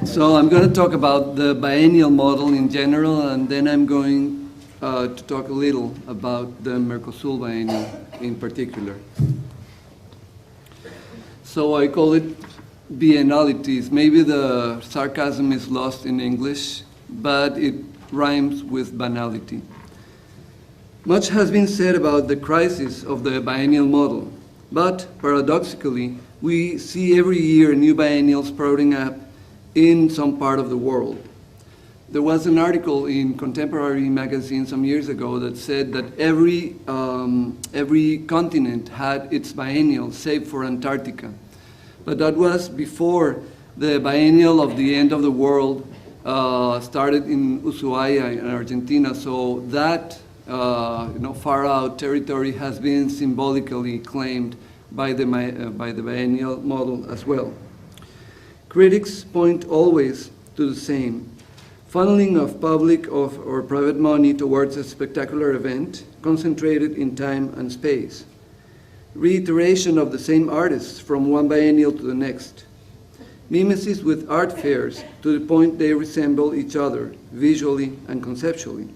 So I'm going to talk about the biennial model in general, and then I'm going to talk a little about the Mercosul biennial in particular. So I call it biennalities. Maybe the sarcasm is lost in English, but it rhymes with banality. Much has been said about the crisis of the biennial model, but paradoxically, we see every year new biennials sprouting up in some part of the world. There was an article in Contemporary magazine some years ago that said that every continent had its biennial, save for Antarctica. But that was before the biennial of the end of the world started in Ushuaia in Argentina. So that far out territory has been symbolically claimed by the biennial model as well. Critics point always to the same: funneling of public or private money towards a spectacular event concentrated in time and space. Reiteration of the same artists from one biennial to the next. Mimesis with art fairs to the point they resemble each other visually and conceptually.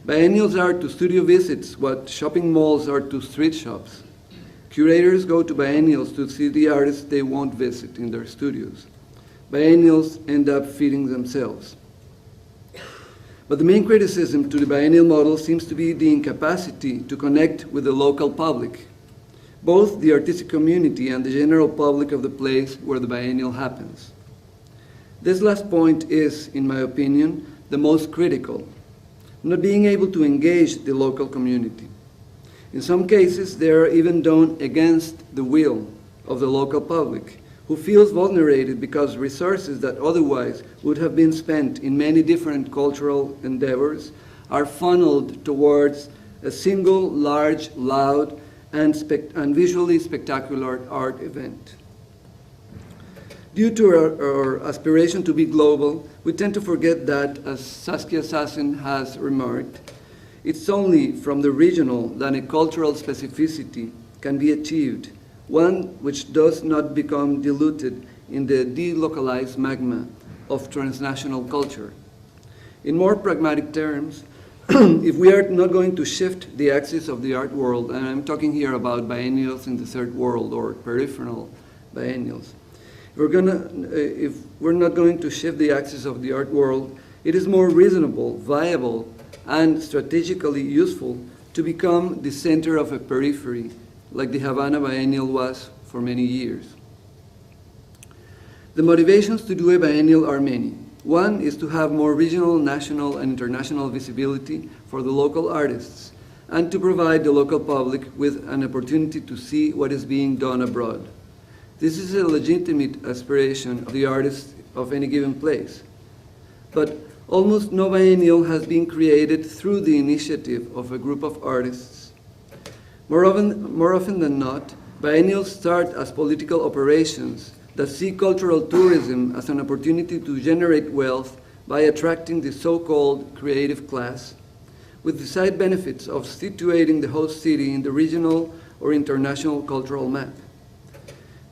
Biennials are to studio visits what shopping malls are to street shops. Curators go to biennials to see the artists they won't visit in their studios. Biennials end up feeding themselves. But the main criticism to the biennial model seems to be the incapacity to connect with the local public, both the artistic community and the general public of the place where the biennial happens. This last point is, in my opinion, the most critical, not being able to engage the local community. In some cases, they are even done against the will of the local public, who feels vulnerated because resources that otherwise would have been spent in many different cultural endeavors are funneled towards a single large, loud, and visually spectacular art event. Due to our aspiration to be global, we tend to forget that, as Saskia Sassen has remarked, it's only from the regional that a cultural specificity can be achieved, one which does not become diluted in the delocalized magma of transnational culture. In more pragmatic terms, if we are not going to shift the axis of the art world, and I'm talking here about biennials in the third world or peripheral biennials, if we're not going to shift the axis of the art world, it is more reasonable, viable, and strategically useful to become the center of a periphery, like the Havana Biennial was for many years. The motivations to do a biennial are many. One is to have more regional, national, and international visibility for the local artists, and to provide the local public with an opportunity to see what is being done abroad. This is a legitimate aspiration of the artists of any given place. But almost no biennial has been created through the initiative of a group of artists. More often than not, biennials start as political operations that see cultural tourism as an opportunity to generate wealth by attracting the so-called creative class, with the side benefits of situating the host city in the regional or international cultural map.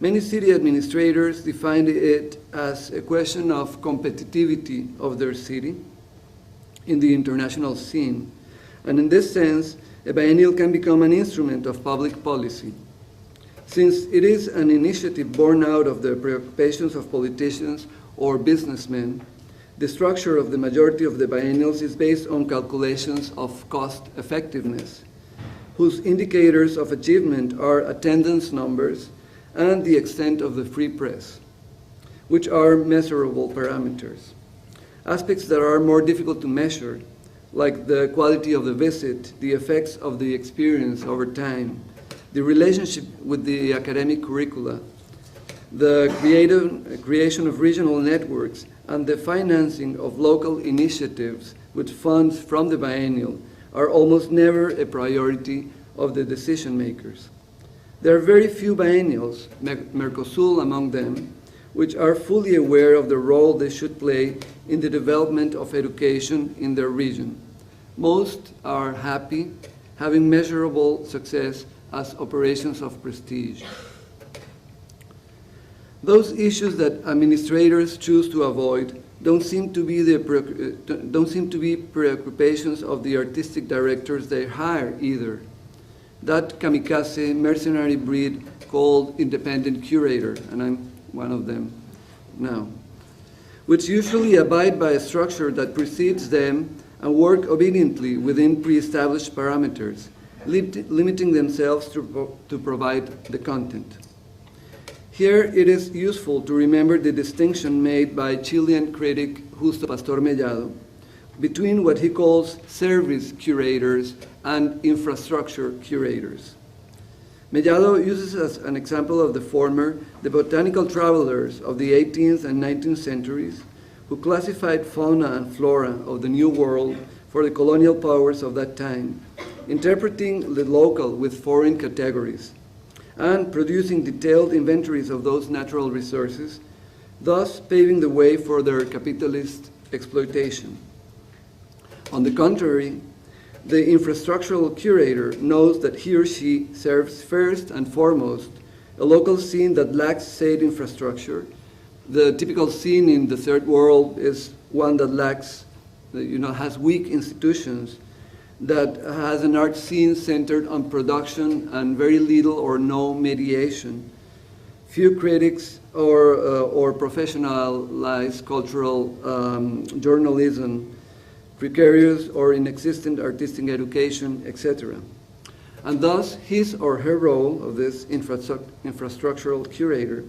Many city administrators define it as a question of competitivity of their city in the international scene, and in this sense, a biennial can become an instrument of public policy. Since it is an initiative born out of the preoccupations of politicians or businessmen, the structure of the majority of the biennials is based on calculations of cost effectiveness, whose indicators of achievement are attendance numbers and the extent of the free press, which are measurable parameters. Aspects that are more difficult to measure, like the quality of the visit, the effects of the experience over time, the relationship with the academic curricula, the creation of regional networks, and the financing of local initiatives with funds from the biennial are almost never a priority of the decision makers. There are very few biennials, Mercosul among them, which are fully aware of the role they should play in the development of education in their region. Most are happy, having measurable success as operations of prestige. Those issues that administrators choose to avoid don't seem to be preoccupations of the artistic directors they hire either. That kamikaze mercenary breed called independent curator, and I'm one of them now, which usually abide by a structure that precedes them and work obediently within pre-established parameters, limiting themselves to provide the content. Here it is useful to remember the distinction made by Chilean critic Justo Pastor Mellado between what he calls service curators and infrastructure curators. Mellado uses as an example of the former the botanical travelers of the 18th and 19th centuries who classified fauna and flora of the New World for the colonial powers of that time, interpreting the local with foreign categories, and producing detailed inventories of those natural resources, thus paving the way for their capitalist exploitation. On the contrary, the infrastructural curator knows that he or she serves first and foremost a local scene that lacks said infrastructure. The typical scene in the third world is one that lacks, has weak institutions, that has an art scene centered on production and very little or no mediation, few critics or professionalized cultural journalism, precarious or inexistent artistic education, etc. And thus, his or her role of this infrastructural curator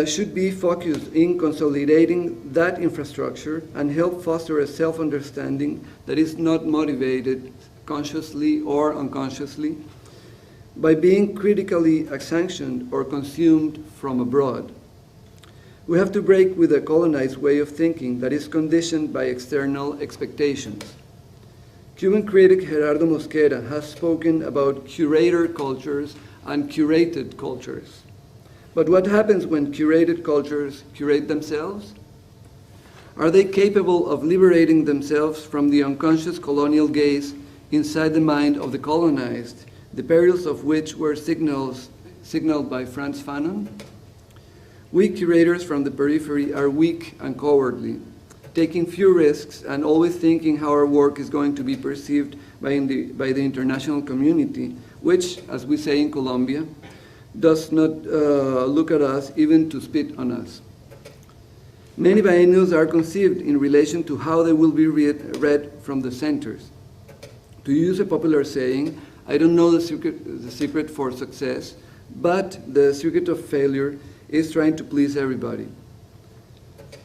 should be focused in consolidating that infrastructure and help foster a self-understanding that is not motivated consciously or unconsciously by being critically sanctioned or consumed from abroad. We have to break with a colonized way of thinking that is conditioned by external expectations. Cuban critic Gerardo Mosquera has spoken about curator cultures and curated cultures. But what happens when curated cultures curate themselves? Are they capable of liberating themselves from the unconscious colonial gaze inside the mind of the colonized, the perils of which were signaled by Frantz Fanon? We curators from the periphery are weak and cowardly, taking few risks and always thinking how our work is going to be perceived by the international community, which, as we say in Colombia, does not look at us even to spit on us. Many biennials are conceived in relation to how they will be read from the centers. To use a popular saying, I don't know the secret for success, but the secret of failure is trying to please everybody.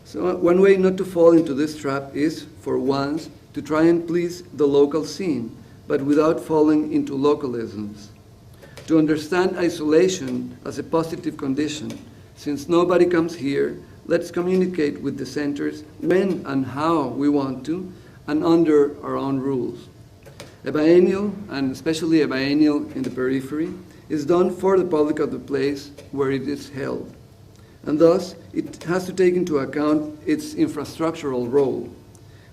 So one way not to fall into this trap is, for once, to try and please the local scene, but without falling into localisms. To understand isolation as a positive condition. Since nobody comes here, let's communicate with the centers when and how we want to, and under our own rules. A biennial, and especially a biennial in the periphery, is done for the public of the place where it is held. And thus, it has to take into account its infrastructural role.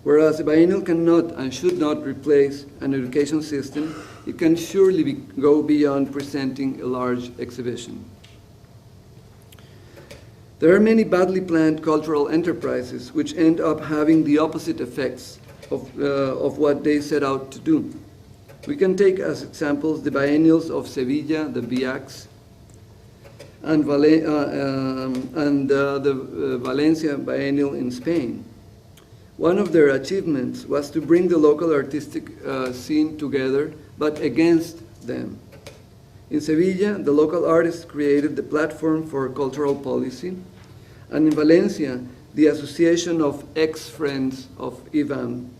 Whereas a biennial cannot and should not replace an education system, it can surely go beyond presenting a large exhibition. There are many badly planned cultural enterprises which end up having the opposite effects of what they set out to do. We can take as examples the biennials of Sevilla, the BIACs, and the Valencia Biennial in Spain. One of their achievements was to bring the local artistic scene together, but against them. In Sevilla, the local artists created the platform for cultural policy, and in Valencia, the Association of Ex-Friends of IVAM,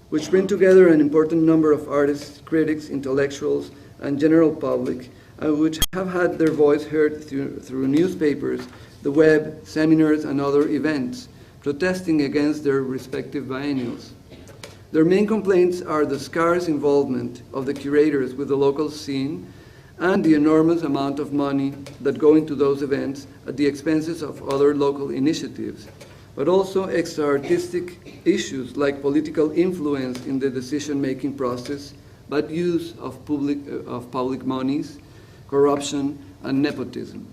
which bring together an important number of artists, critics, intellectuals, and general public, and which have had their voice heard through newspapers, the web, seminars, and other events, protesting against their respective biennials. Their main complaints are the scarce involvement of the curators with the local scene and the enormous amount of money that go into those events at the expenses of other local initiatives, but also extra-artistic issues like political influence in the decision-making process, bad use of public monies, corruption, and nepotism.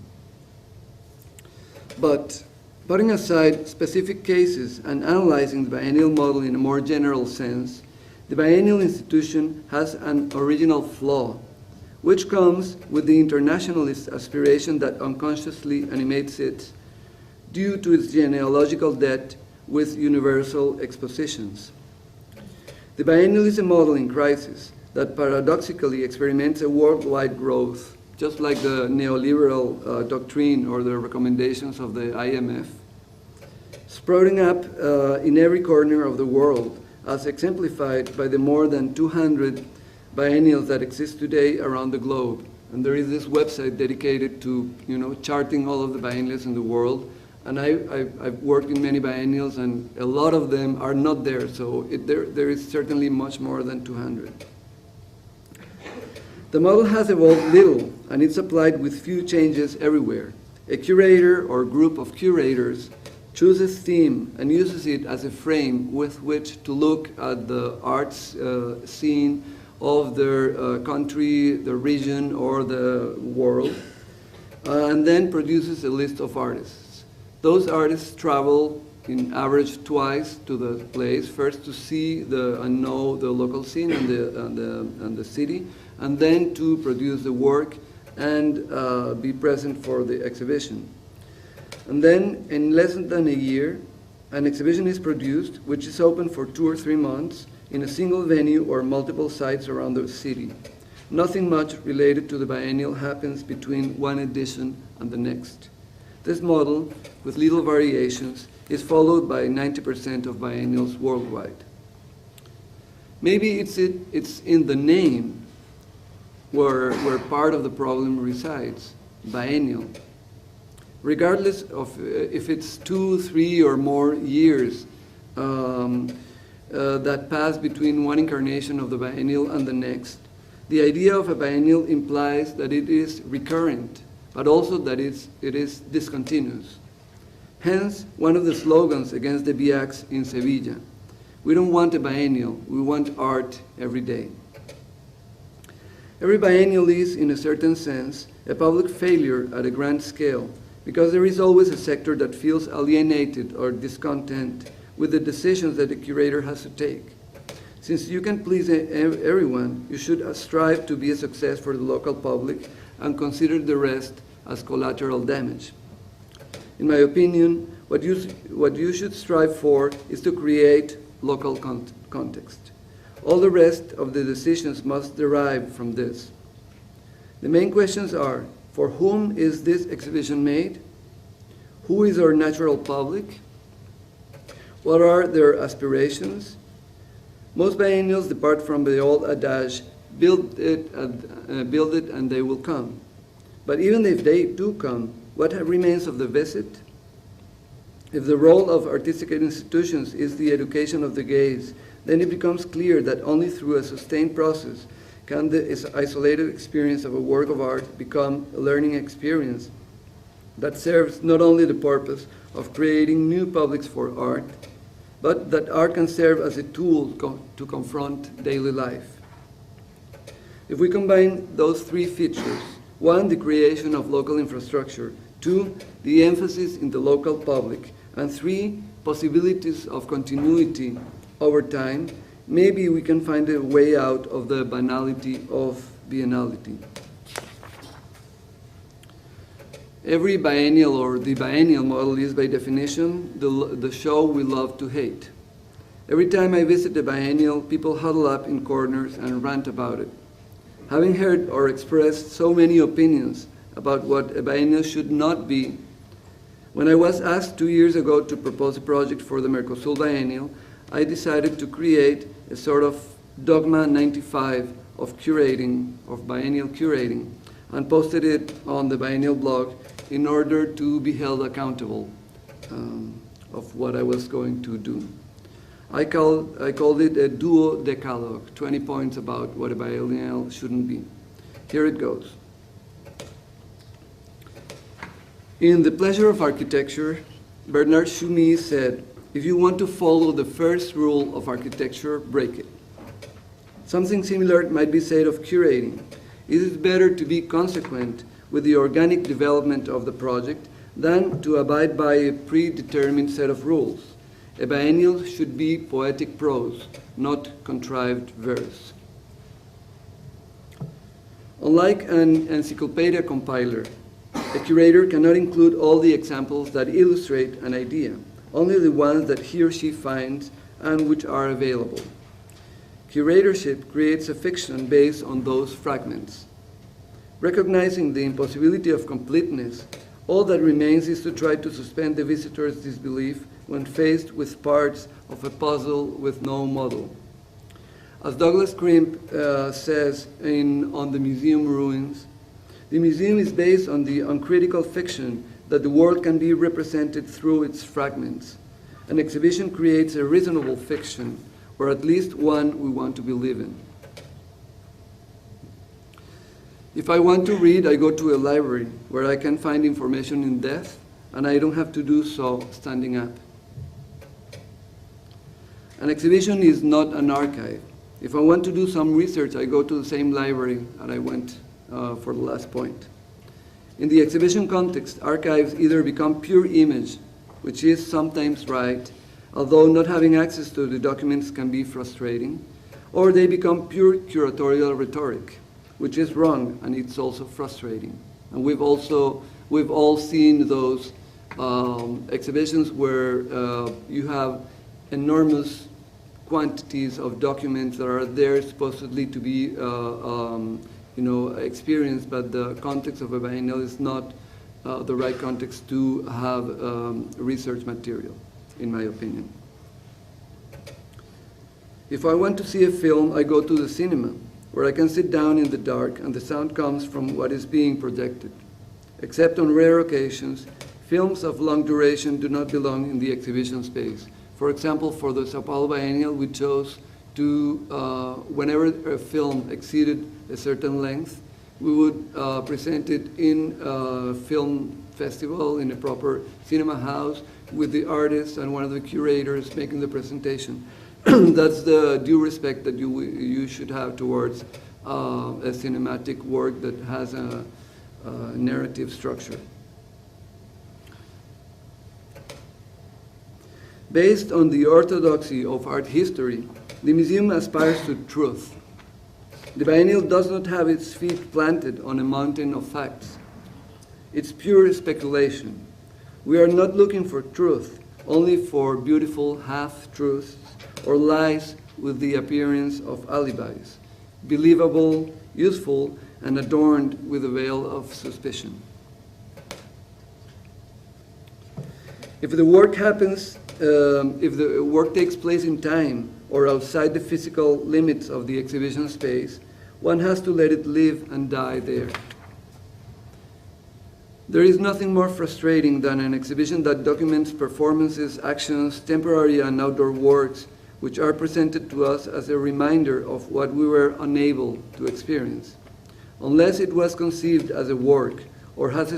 But putting aside specific cases and analyzing the biennial model in a more general sense, the biennial institution has an original flaw, which comes with the internationalist aspiration that unconsciously animates it due to its genealogical debt with universal expositions. The biennial is a model in crisis that paradoxically experiments a worldwide growth, just like the neoliberal doctrine or the recommendations of the IMF, sprouting up in every corner of the world, as exemplified by the more than 200 biennials that exist today around the globe. And there is this website dedicated to, charting all of the biennials in the world. And I've worked in many biennials, and a lot of them are not there. So there is certainly much more than 200. The model has evolved little, and it's applied with few changes everywhere. A curator or group of curators chooses theme and uses it as a frame with which to look at the arts scene of their country, the region, or the world, and then produces a list of artists. Those artists travel in average twice to the place, first to see and know the local scene and the city, and then to produce the work and be present for the exhibition. And then, in less than a year, an exhibition is produced, which is open for 2 or 3 months in a single venue or multiple sites around the city. Nothing much related to the biennial happens between one edition and the next. This model, with little variations, is followed by 90% of biennials worldwide. Maybe it's in the name where part of the problem resides, biennial. Regardless of if it's 2, 3, or more years that pass between one incarnation of the biennial and the next, the idea of a biennial implies that it is recurrent, but also that it is discontinuous. Hence, one of the slogans against the BIACs in Sevilla: we don't want a biennial, we want art every day. Every biennial is, in a certain sense, a public failure at a grand scale, because there is always a sector that feels alienated or discontent with the decisions that the curator has to take. Since you can please everyone, you should strive to be a success for the local public and consider the rest as collateral damage. In my opinion, what you should strive for is to create local context. All the rest of the decisions must derive from this. The main questions are: for whom is this exhibition made? Who is our natural public? What are their aspirations? Most biennials depart from the old adage, build it and they will come. But even if they do come, what remains of the visit? If the role of artistic institutions is the education of the gaze, then it becomes clear that only through a sustained process can the isolated experience of a work of art become a learning experience that serves not only the purpose of creating new publics for art, but that art can serve as a tool to confront daily life. If we combine those 3 features, 1, the creation of local infrastructure, 2, the emphasis in the local public, and 3, possibilities of continuity over time, maybe we can find a way out of the banality of biennality. Every biennial, or the biennial model, is by definition the show we love to hate. Every time I visit a biennial, people huddle up in corners and rant about it. Having heard or expressed so many opinions about what a biennial should not be, when I was asked 2 years ago to propose a project for the Mercosul Biennial, I decided to create a sort of Dogma 95 of curating, of biennial curating, and posted it on the biennial blog in order to be held accountable of what I was going to do. I called it a duo decalogue, 20 points about what a biennial shouldn't be. Here it goes. In The Pleasure of Architecture, Bernard Tschumi said, if you want to follow the first rule of architecture, break it. Something similar might be said of curating. It is better to be consequent with the organic development of the project than to abide by a predetermined set of rules. A biennial should be poetic prose, not contrived verse. Unlike an encyclopedia compiler, a curator cannot include all the examples that illustrate an idea, only the ones that he or she finds and which are available. Curatorship creates a fiction based on those fragments. Recognizing the impossibility of completeness, all that remains is to try to suspend the visitor's disbelief when faced with parts of a puzzle with no model. As Douglas Crimp says on the museum ruins, the museum is based on the uncritical fiction that the world can be represented through its fragments. An exhibition creates a reasonable fiction, or at least one we want to believe in. If I want to read, I go to a library where I can find information in depth, and I don't have to do so standing up. An exhibition is not an archive. If I want to do some research, I go to the same library that I went for the last point. In the exhibition context, archives either become pure image, which is sometimes right, although not having access to the documents can be frustrating, or they become pure curatorial rhetoric, which is wrong, and it's also frustrating. And we've all seen those exhibitions where you have enormous quantities of documents that are there supposedly to be experienced, but the context of a biennial is not the right context to have research material, in my opinion. If I want to see a film, I go to the cinema, where I can sit down in the dark and the sound comes from what is being projected. Except on rare occasions, films of long duration do not belong in the exhibition space. For example, for the São Paulo Biennial, we chose to, whenever a film exceeded a certain length, we would present it in a film festival, in a proper cinema house, with the artist and one of the curators making the presentation. That's the due respect that you should have towards a cinematic work that has a narrative structure. Based on the orthodoxy of art history, the museum aspires to truth. The biennial does not have its feet planted on a mountain of facts. It's pure speculation. We are not looking for truth, only for beautiful half-truths or lies with the appearance of alibis, believable, useful, and adorned with a veil of suspicion. If the work takes place in time or outside the physical limits of the exhibition space, one has to let it live and die there. There is nothing more frustrating than an exhibition that documents performances, actions, temporary and outdoor works, which are presented to us as a reminder of what we were unable to experience. Unless it was conceived as a work or has a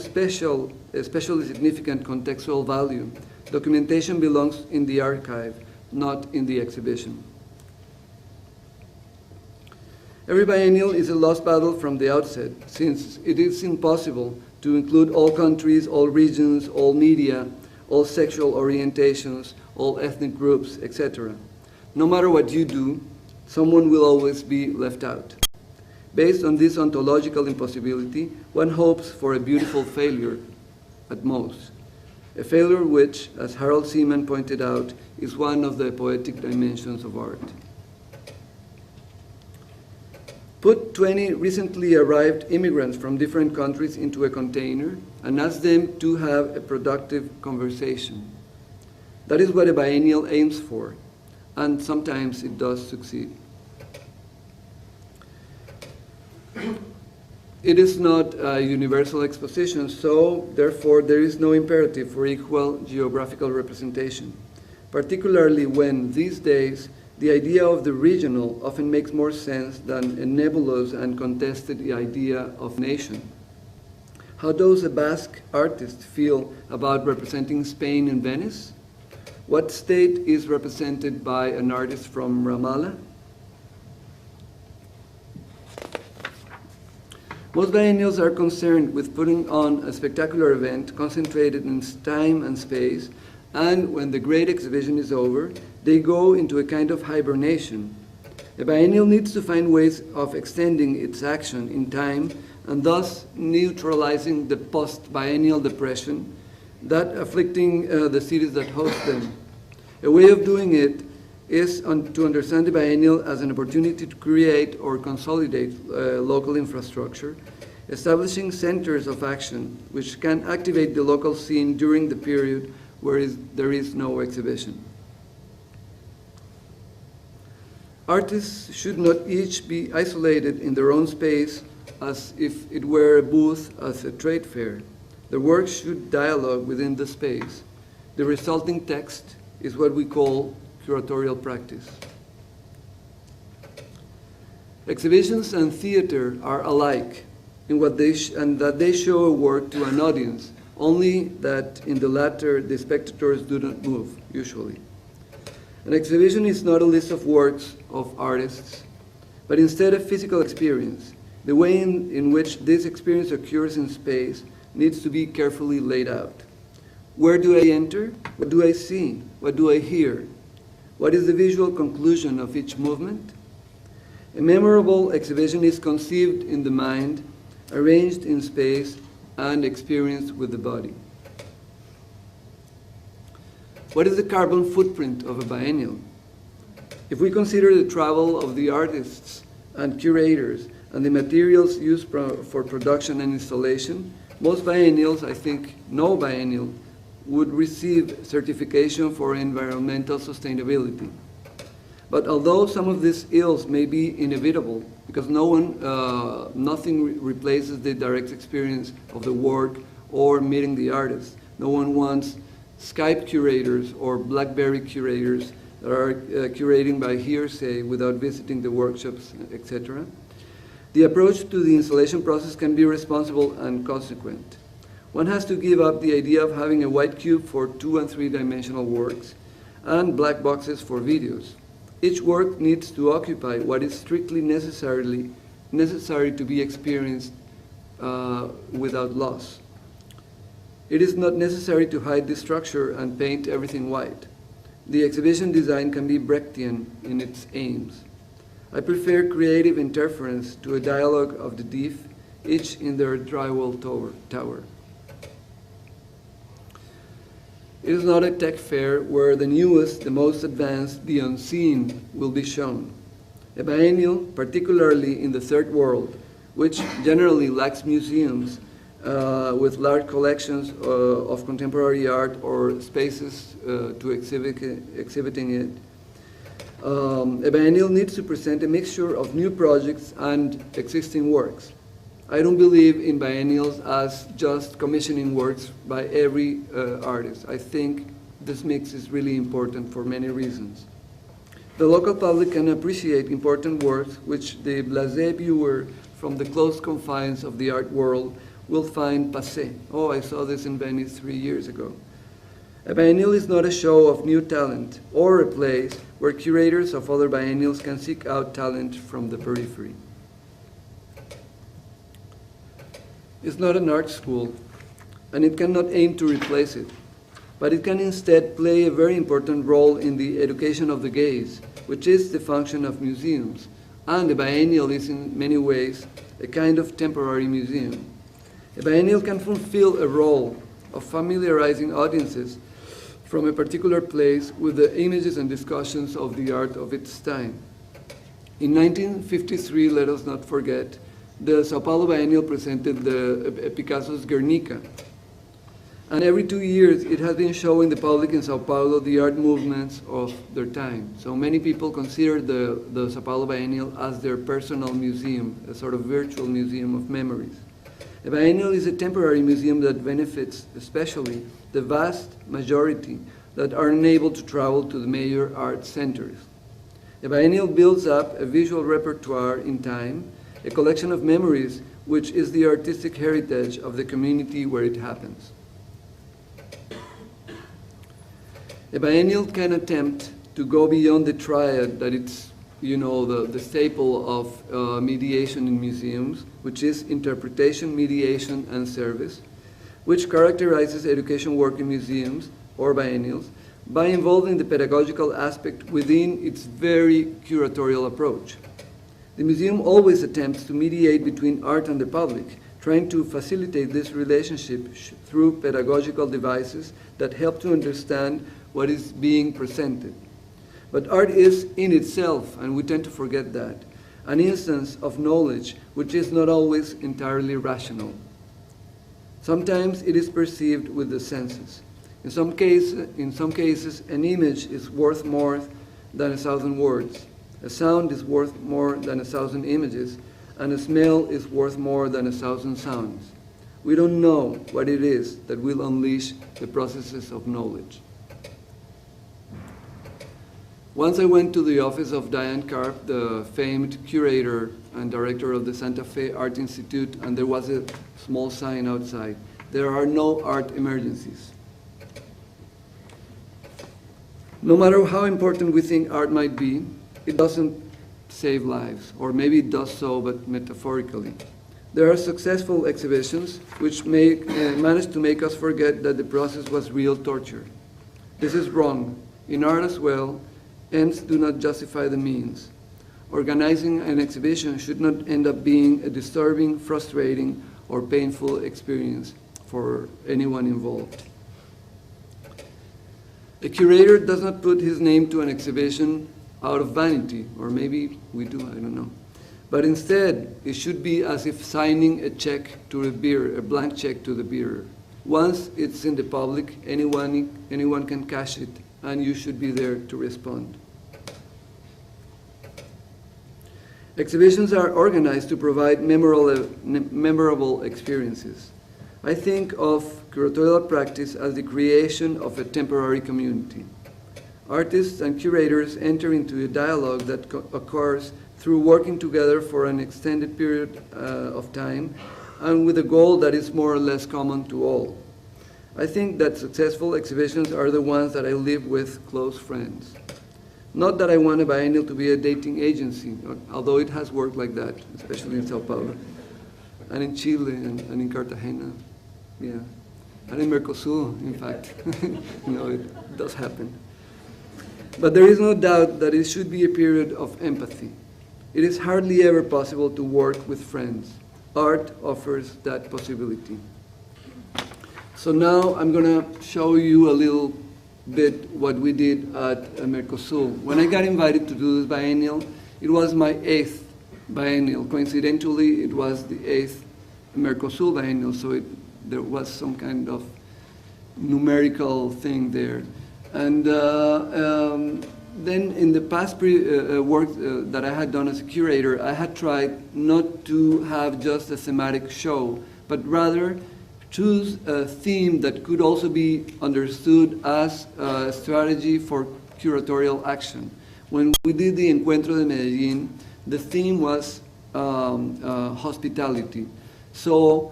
especially significant contextual value, documentation belongs in the archive, not in the exhibition. Every biennial is a lost battle from the outset, since it is impossible to include all countries, all regions, all media, all sexual orientations, all ethnic groups, etc. No matter what you do, someone will always be left out. Based on this ontological impossibility, one hopes for a beautiful failure, at most. A failure which, as Harold Seaman pointed out, is one of the poetic dimensions of art. Put 20 recently arrived immigrants from different countries into a container and ask them to have a productive conversation. That is what a biennial aims for, and sometimes it does succeed. It is not a universal exposition, so therefore there is no imperative for equal geographical representation, particularly when these days the idea of the regional often makes more sense than a nebulous and contested idea of nation. How does a Basque artist feel about representing Spain in Venice? What state is represented by an artist from Ramallah? Most biennials are concerned with putting on a spectacular event concentrated in time and space, and when the great exhibition is over, they go into a kind of hibernation. A biennial needs to find ways of extending its action in time and thus neutralizing the post-biennial depression that afflicting the cities that host them. A way of doing it is to understand the biennial as an opportunity to create or consolidate local infrastructure, establishing centers of action which can activate the local scene during the period where there is no exhibition. Artists should not each be isolated in their own space as if it were a booth at a trade fair. The work should dialogue within the space. The resulting text is what we call curatorial practice. Exhibitions and theater are alike in what that they show a work to an audience, only that in the latter the spectators do not move, usually. An exhibition is not a list of works of artists, but instead a physical experience. The way in which this experience occurs in space needs to be carefully laid out. Where do I enter? What do I see? What do I hear? What is the visual conclusion of each movement? A memorable exhibition is conceived in the mind, arranged in space, and experienced with the body. What is the carbon footprint of a biennial? If we consider the travel of the artists and curators and the materials used for production and installation, most biennials, I think no biennial, would receive certification for environmental sustainability. But although some of these ills may be inevitable, because nothing replaces the direct experience of the work or meeting the artist. No one wants Skype curators or BlackBerry curators that are curating by hearsay without visiting the workshops, etc. The approach to the installation process can be responsible and consequent. One has to give up the idea of having a white cube for 2- and 3-dimensional works and black boxes for videos. Each work needs to occupy what is strictly necessary to be experienced without loss. It is not necessary to hide the structure and paint everything white. The exhibition design can be Brechtian in its aims. I prefer creative interference to a dialogue of the deaf, each in their drywall tower. It is not a tech fair where the newest, the most advanced, the unseen will be shown. A biennial, particularly in the third world, which generally lacks museums with large collections of contemporary art or spaces to exhibiting it, a biennial needs to present a mixture of new projects and existing works. I don't believe in biennials as just commissioning works by every artist. I think this mix is really important for many reasons. The local public can appreciate important works which the blasé viewer from the close confines of the art world will find passé. Oh, I saw this in Venice 3 years ago. A biennial is not a show of new talent or a place where curators of other biennials can seek out talent from the periphery. It's not an art school, and it cannot aim to replace it, but it can instead play a very important role in the education of the gaze, which is the function of museums, and a biennial is in many ways a kind of temporary museum. A biennial can fulfill a role of familiarizing audiences from a particular place with the images and discussions of the art of its time. In 1953, let us not forget, the São Paulo Biennial presented Picasso's Guernica. And every 2 years, it has been showing the public in São Paulo the art movements of their time. So many people consider the São Paulo Biennial as their personal museum, a sort of virtual museum of memories. A biennial is a temporary museum that benefits especially the vast majority that are unable to travel to the major art centers. A biennial builds up a visual repertoire in time, a collection of memories which is the artistic heritage of the community where it happens. A biennial can attempt to go beyond the triad that its you know, the staple of mediation in museums, which is interpretation, mediation, and service, which characterizes education work in museums or biennials by involving the pedagogical aspect within its very curatorial approach. The museum always attempts to mediate between art and the public, trying to facilitate this relationship through pedagogical devices that help to understand what is being presented. But art is in itself, and we tend to forget that, an instance of knowledge which is not always entirely rational. Sometimes it is perceived with the senses. In some cases, an image is worth more than 1,000 words. A sound is worth more than 1,000 images, and a smell is worth more than 1,000 sounds. We don't know what it is that will unleash the processes of knowledge. Once I went to the office of Diane Karp, the famed curator and director of the Santa Fe Art Institute, and there was a small sign outside: "There are no art emergencies." No matter how important we think art might be, it doesn't save lives, or maybe it does so, but metaphorically. There are successful exhibitions which manage to make us forget that the process was real torture. This is wrong. In art as well, ends do not justify the means. Organizing an exhibition should not end up being a disturbing, frustrating, or painful experience for anyone involved. A curator does not put his name to an exhibition out of vanity, or maybe we do, I don't know. But instead, it should be as if signing a check to a bearer, a blank check to the bearer. Once it's in the public, anyone can cash it, and you should be there to respond. Exhibitions are organized to provide memorable experiences. I think of curatorial practice as the creation of a temporary community. Artists and curators enter into a dialogue that occurs through working together for an extended period of time, and with a goal that is more or less common to all. I think that successful exhibitions are the ones that I live with close friends. Not that I want a biennial to be a dating agency, although it has worked like that, especially in Sao Paulo, and in Chile, and in Cartagena, yeah, and in Mercosul, in fact. You know, it does happen. But there is no doubt that it should be a period of empathy. It is hardly ever possible to work with friends. Art offers that possibility. So now I'm going to show you a little bit what we did at Mercosul. When I got invited to do this biennial, it was my 8th biennial. Coincidentally, it was the 8th Mercosul biennial, so there was some kind of numerical thing there. And then in the past work that I had done as a curator, I had tried not to have just a thematic show, but rather choose a theme that could also be understood as a strategy for curatorial action. When we did the Encuentro de Medellín, the theme was hospitality. So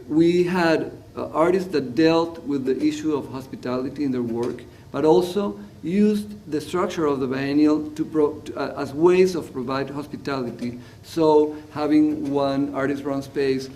we had artists that dealt with the issue of hospitality in their work, but also used the structure of the biennial as ways of provide hospitality. So having one artist-run space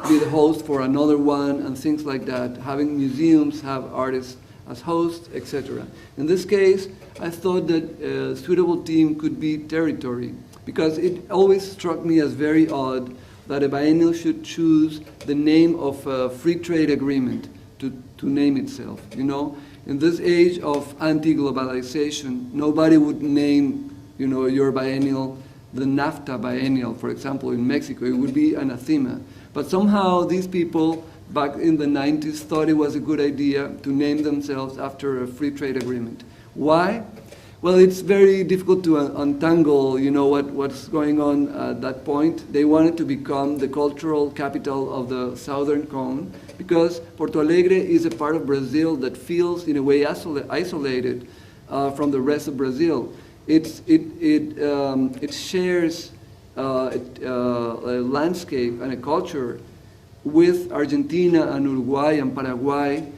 be the host for another one, and things like that. Having museums have artists as hosts, etc. In this case, I thought that a suitable theme could be territory, because it always struck me as very odd that a biennial should choose the name of a free trade agreement to name itself. You know, in this age of anti-globalization, nobody would name, you know, your biennial the NAFTA biennial, for example, in Mexico. It would be anathema. But somehow these people back in the 90s thought it was a good idea to name themselves after a free trade agreement. Why? Well, it's very difficult to untangle, you know, what's going on at that point. They wanted to become the cultural capital of the Southern Cone because Porto Alegre is a part of Brazil that feels, in a way, isolated from the rest of Brazil. It shares a landscape and a culture with Argentina and Uruguay and Paraguay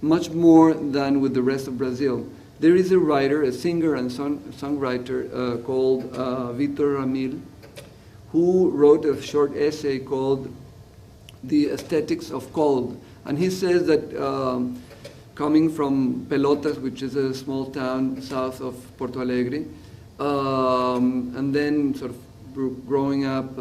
much more than with the rest of Brazil. There is a writer, a singer and songwriter called Vítor Ramil, who wrote a short essay called The Aesthetics of Cold. And he says that coming from Pelotas, which is a small town south of Porto Alegre, and then sort of growing up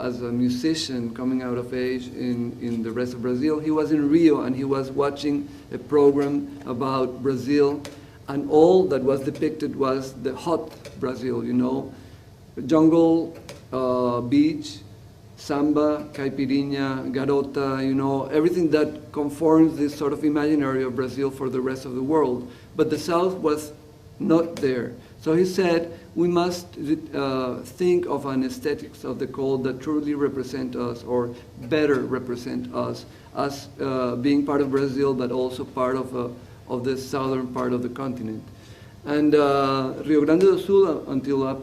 as a musician, coming out of age in the rest of Brazil, he was in Rio and he was watching a program about Brazil, and all that was depicted was the hot Brazil, you know, jungle, beach, samba, caipirinha, garota, you know, everything that conforms this sort of imaginary of Brazil for the rest of the world. But the South was not there. So he said, we must think of an aesthetics of the cold that truly represent us, or better represent us, as being part of Brazil, but also part of the southern part of the continent. And Rio Grande do Sul, until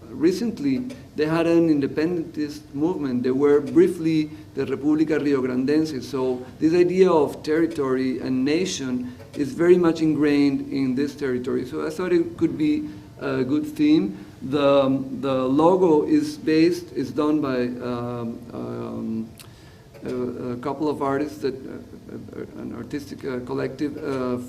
recently, they had an independentist movement. They were briefly the República Rio Grandense. So this idea of territory and nation is very much ingrained in this territory. So I thought it could be a good theme. The logo is done by a couple of artists, that an artistic collective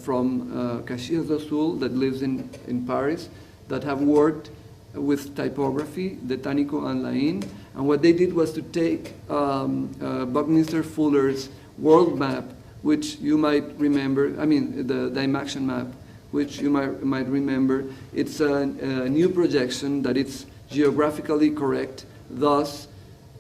from Caxias do Sul that lives in Paris, that have worked with typography, the Tanico and Lain. And what they did was to take Buckminster Fuller's world map, which you might remember, I mean the Dymaxion map, which you might remember. It's a new projection that it's geographically correct, thus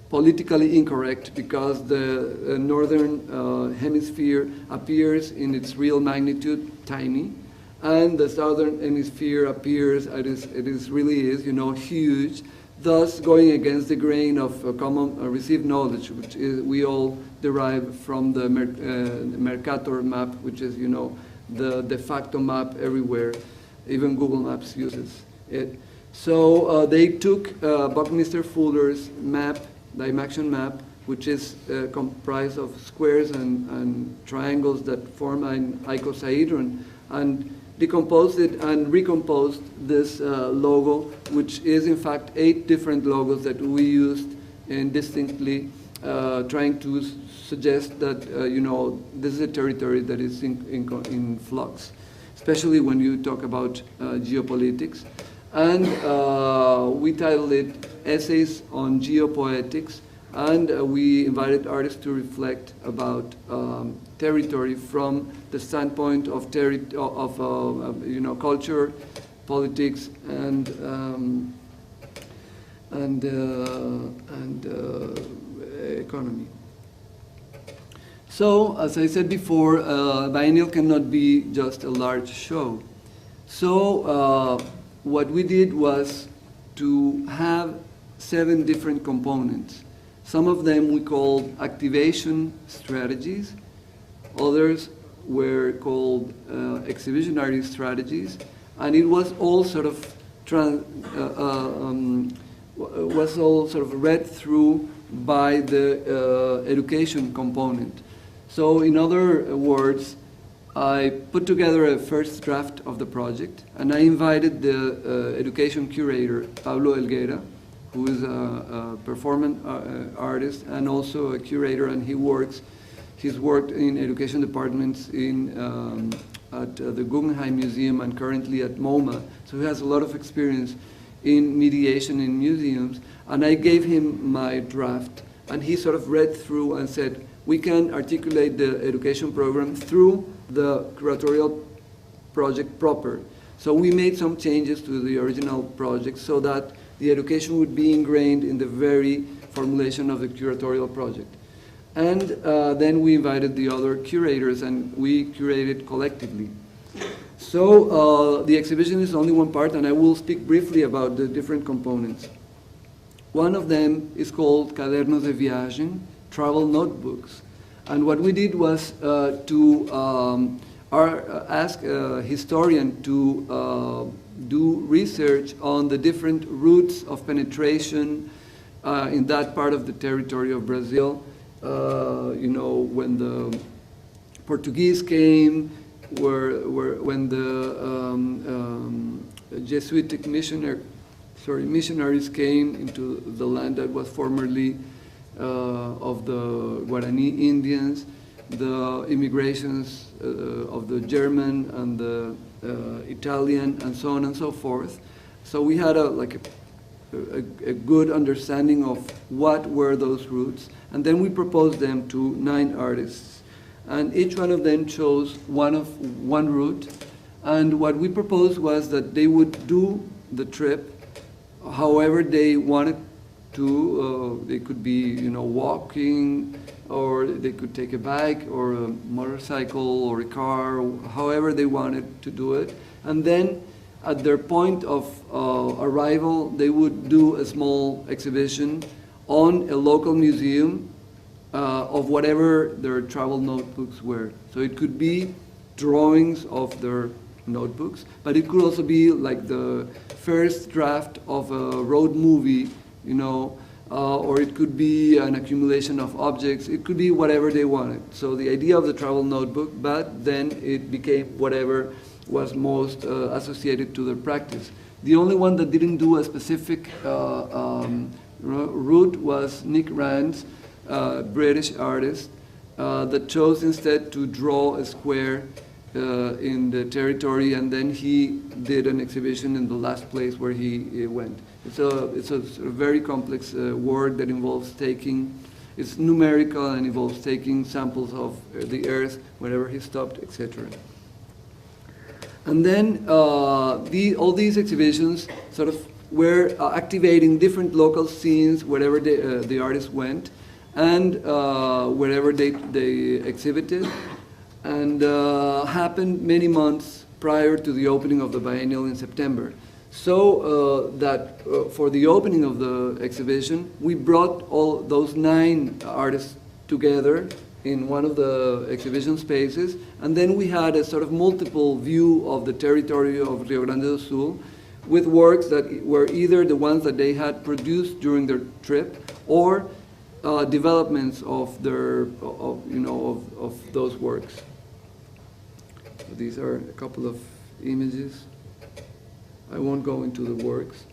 politically incorrect, because the northern hemisphere appears in its real magnitude tiny, and the southern hemisphere appears, it really is, you know, huge, thus going against the grain of common received knowledge, which is, we all derive from the Mercator map, which is, you know, the de facto map everywhere. Even Google Maps uses it. So they took Buckminster Fuller's map, the Dymaxion map, which is comprised of squares and triangles that form an icosahedron, and decomposed it and recomposed this logo, which is in fact 8 different logos that we used indistinctly, trying to suggest that you know, this is a territory that is in flux, especially when you talk about geopolitics. And we titled it Essays on Geopoetics, and we invited artists to reflect about territory from the standpoint of you know, culture, politics, and economy. So, as I said before, Biennial cannot be just a large show. So, what we did was to have 7 different components. Some of them we called activation strategies. Others were called exhibitionary strategies. And it was all sort of read through by the education component. So in other words, I put together a first draft of the project, and I invited the education curator, Pablo Helguera, who is a performance artist and also a curator, and he's worked in education departments at the Guggenheim Museum and currently at MoMA, so he has a lot of experience in mediation in museums. And I gave him my draft, and he sort of read through and said, we can articulate the education program through the curatorial project proper. So we made some changes to the original project so that the education would be ingrained in the very formulation of the curatorial project. And then we invited the other curators, and we curated collectively. So the exhibition is only one part, and I will speak briefly about the different components. One of them is called Cadernos de Viagem, travel notebooks. And what we did was to ask a historian to do research on the different routes of penetration in that part of the territory of Brazil. You know, when the Portuguese came, when the Jesuitic missionaries came into the land that was formerly of the Guarani Indians, the immigrations of the German and the Italian, and so on and so forth. So we had a good understanding of what were those roots, and then we proposed them to 9 artists, and each one of them chose one route. And what we proposed was that they would do the trip however they wanted to. They could be, walking, or they could take a bike or a motorcycle or a car, however they wanted to do it. And then at their point of arrival, they would do a small exhibition on a local museum of whatever their travel notebooks were. So it could be drawings of their notebooks, but it could also be like the first draft of a road movie, or it could be an accumulation of objects. It could be whatever they wanted. So the idea of the travel notebook, but then it became whatever was most associated to their practice. The only one that didn't do a specific route was Nick Rand's, British artist, that chose instead to draw a square in the territory, and then he did an exhibition in the last place where he went. It's a sort of very complex work that involves it's numerical and involves taking samples of the earth wherever he stopped, etc. And then all these exhibitions sort of were activating different local scenes wherever the artists went, and wherever they exhibited, and happened many months prior to the opening of the biennial in September. So that for the opening of the exhibition, we brought all those 9 artists together in one of the exhibition spaces, and then we had a sort of multiple view of the territory of Rio Grande do Sul, with works that were either the ones that they had produced during their trip, or developments of those works. So these are a couple of images. I won't go into the works.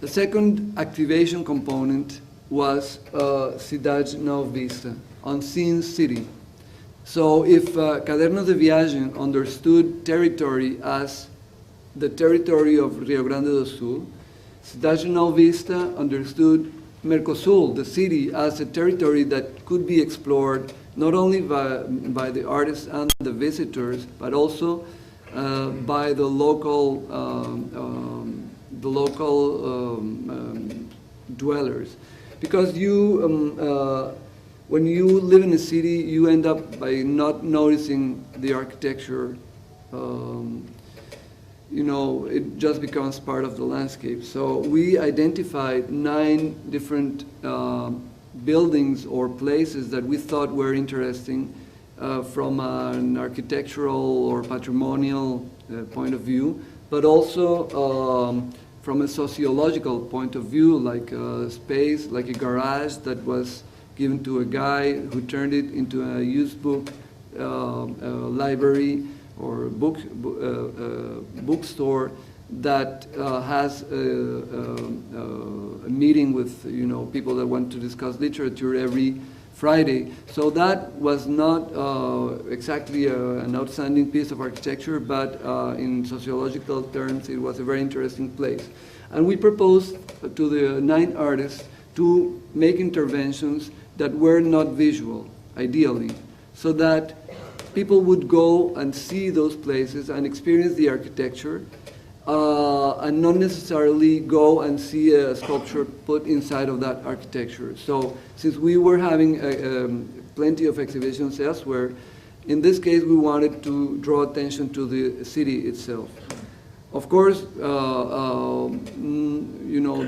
The second activation component was Cidade Nova Vista, Unseen City. So if Cadernos de Viagem understood territory as the territory of Rio Grande do Sul, Cidade Nova Vista understood Mercosul, the city, as a territory that could be explored not only by the artists and the visitors, but also by the local dwellers. Because when you live in a city, you end up by not noticing the architecture. It just becomes part of the landscape. So we identified 9 different buildings or places that we thought were interesting from an architectural or patrimonial point of view, but also from a sociological point of view, like a space, like a garage that was given to a guy who turned it into a used book library or bookstore that has a meeting with people that want to discuss literature every Friday. So that was not exactly an outstanding piece of architecture, but in sociological terms, it was a very interesting place. And we proposed to the 9 artists to make interventions that were not visual, ideally, so that people would go and see those places and experience the architecture, and not necessarily go and see a sculpture put inside of that architecture. So since we were having plenty of exhibitions elsewhere, in this case we wanted to draw attention to the city itself. Of course,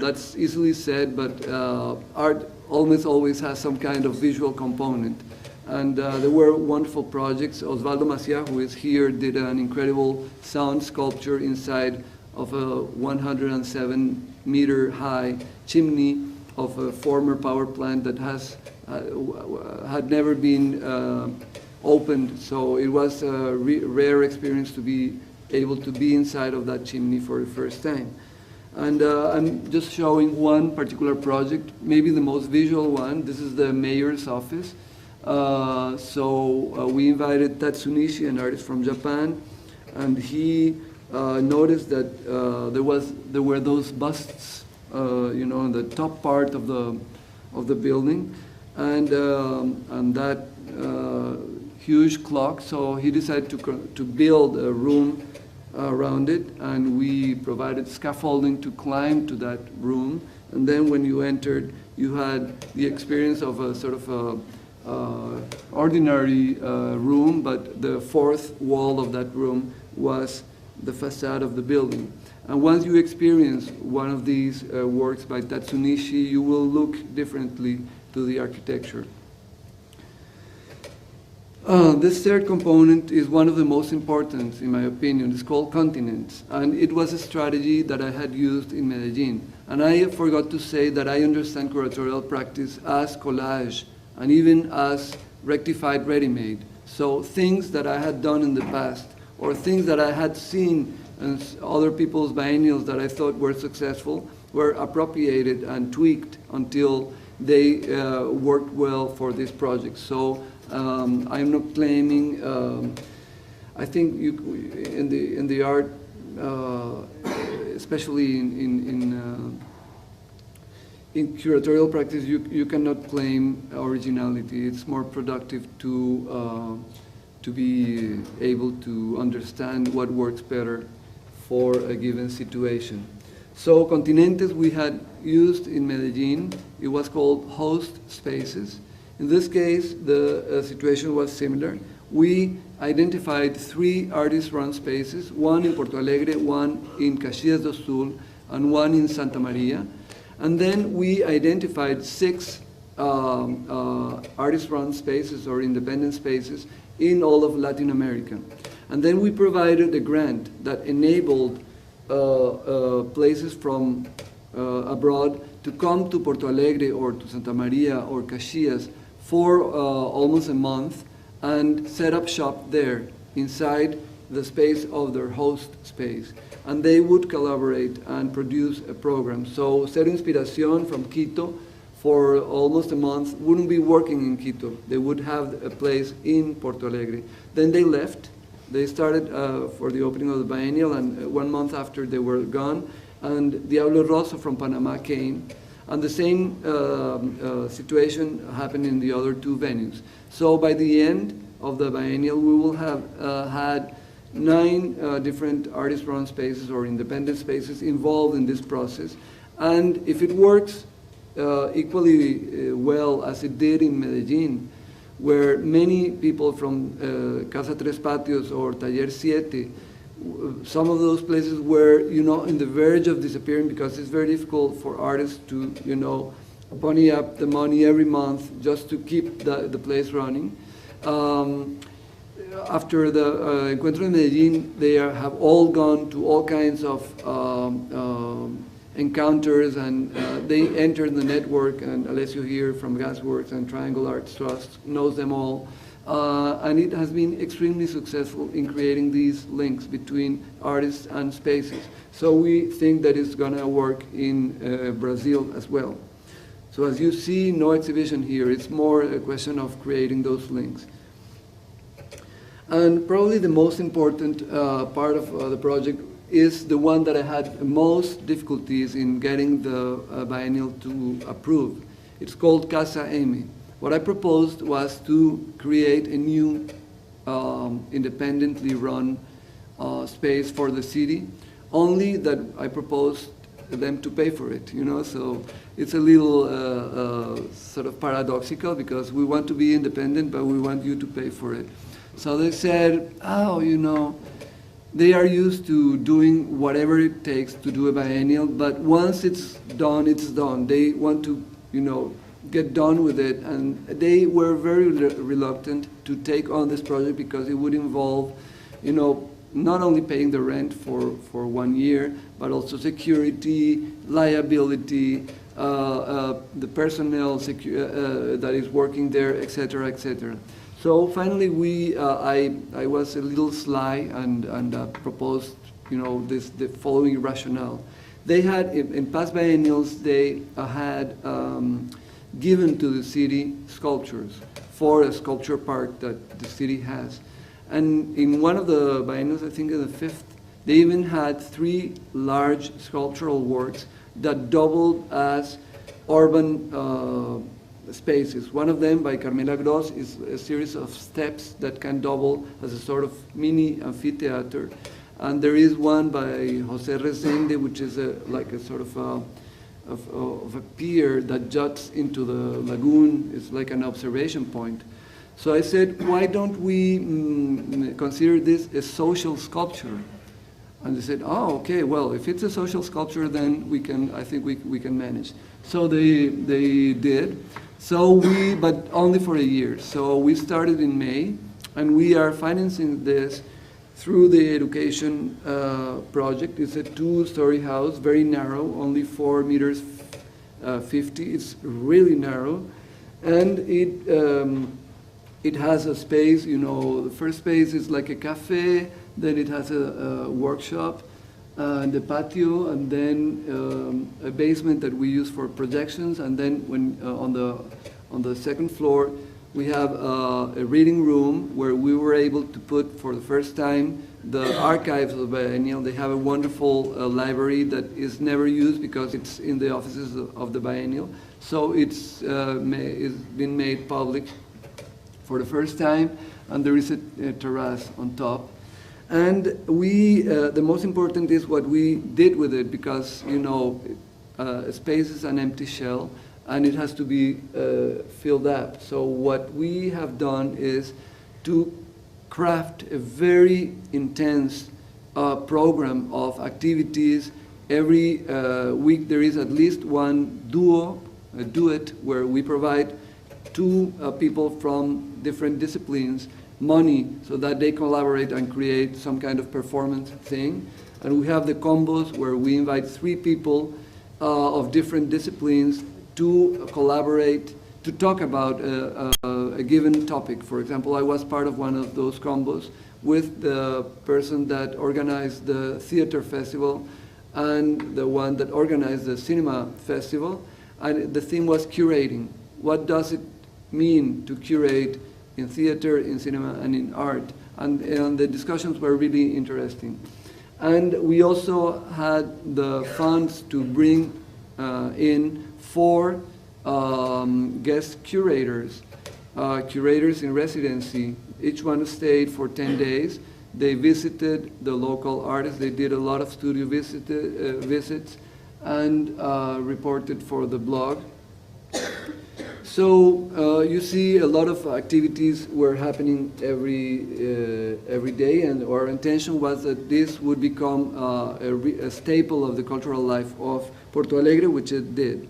that's easily said, but art almost always has some kind of visual component. And there were wonderful projects. Osvaldo Maciá, who is here, did an incredible sound sculpture inside of a 107-meter high chimney of a former power plant that had never been opened. So it was a rare experience to be able to be inside of that chimney for the first time. And I'm just showing one particular project, maybe the most visual one. This is the mayor's office. We invited Tatsunishi, an artist from Japan, and he noticed that there were those busts, in the top part of the building, and that huge clock. So he decided to build a room around it, and we provided scaffolding to climb to that room. And then when you entered, you had the experience of a sort of ordinary room, but the fourth wall of that room was the facade of the building. And once you experience one of these works by Tatsunishi, you will look differently to the architecture. This third component is one of the most important, in my opinion. It's called continents, and it was a strategy that I had used in Medellin. And I forgot to say that I understand curatorial practice as collage, and even as rectified ready-made. So things that I had done in the past, or things that I had seen in other people's biennials that I thought were successful, were appropriated and tweaked until they worked well for this project. So I'm not claiming, I think in the art, especially in curatorial practice, you cannot claim originality. It's more productive to be able to understand what works better for a given situation. So Continentes we had used in Medellin. It was called host spaces. In this case, the situation was similar. We identified 3 artist-run spaces, one in Porto Alegre, one in Caxias do Sul, and one in Santa Maria. And then we identified 6 artist-run spaces or independent spaces in all of Latin America. And then we provided a grant that enabled places from abroad to come to Porto Alegre or to Santa Maria or Caxias for almost a month and set up shop there inside the space of their host space. And they would collaborate and produce a program. So Cero Inspiración from Quito for almost a month wouldn't be working in Quito. They would have a place in Porto Alegre. Then they left. They started for the opening of the biennial, and 1 month after they were gone, and Diablo Rosso from Panama came. And the same situation happened in the other 2 venues. So by the end of the biennial, we will have had 9 different artist-run spaces or independent spaces involved in this process. And if it works equally well as it did in Medellin, where many people from Casa Tres Patios or Taller Siete, some of those places were, in the verge of disappearing because it's very difficult for artists to, pony up the money every month just to keep the place running. After the Encuentro de Medellín, they have all gone to all kinds of encounters, and they entered the network, and Alessio here from Gasworks and Triangle Arts Trust knows them all. And it has been extremely successful in creating these links between artists and spaces. So we think that it's going to work in Brazil as well. So as you see, no exhibition here. It's more a question of creating those links. And probably the most important part of the project is the one that I had most difficulties in getting the biennial to approve. It's called Casa Amy. What I proposed was to create a new independently run space for the city, only that I proposed them to pay for it, so it's a little sort of paradoxical because we want to be independent, but we want you to pay for it. So they said, they are used to doing whatever it takes to do a biennial, but once it's done, it's done. They want to, get done with it, and they were very reluctant to take on this project because it would involve, not only paying the rent for 1 year, but also security, liability, the personnel that is working there, etc., etc. So finally, I was a little sly and proposed, the following rationale. They had, in past biennials, they had given to the city sculptures for a sculpture park that the city has. And in one of the biennials, I think in the fifth, they even had 3 large sculptural works that doubled as urban spaces. One of them, by Carmela Gross, is a series of steps that can double as a sort of mini amphitheater. And there is one by José Resende, which is like a sort of a pier that juts into the lagoon. It's like an observation point. So I said, why don't we consider this a social sculpture? And they said, oh, okay, well, if it's a social sculpture, then I think we can manage. So they did. So but only for a year. So we started in May, and we are financing this through the education project. It's a 2-story house, very narrow, only 4 meters 50. It's really narrow, and it has a space. The first space is like a cafe. Then it has a workshop, and a patio, and then a basement that we use for projections. And then on the second floor, we have a reading room where we were able to put, for the first time, the archives of the biennial. They have a wonderful library that is never used because it's in the offices of the biennial. So it's been made public for the first time, and there is a terrace on top. And the most important is what we did with it, because, a space is an empty shell, and it has to be filled up. So what we have done is to craft a very intense program of activities. Every week there is at least one duet, where we provide 2 people from different disciplines money so that they collaborate and create some kind of performance thing. And we have the combos, where we invite 3 people of different disciplines to collaborate, to talk about a given topic. For example, I was part of one of those combos with the person that organized the theater festival and the one that organized the cinema festival. And the theme was curating. What does it mean to curate in theater, in cinema, and in art? And the discussions were really interesting. And we also had the funds to bring in 4 guest curators, curators in residency. Each one stayed for 10 days. They visited the local artists. They did a lot of studio visits and reported for the blog. So you see a lot of activities were happening every day, and our intention was that this would become a staple of the cultural life of Porto Alegre, which it did.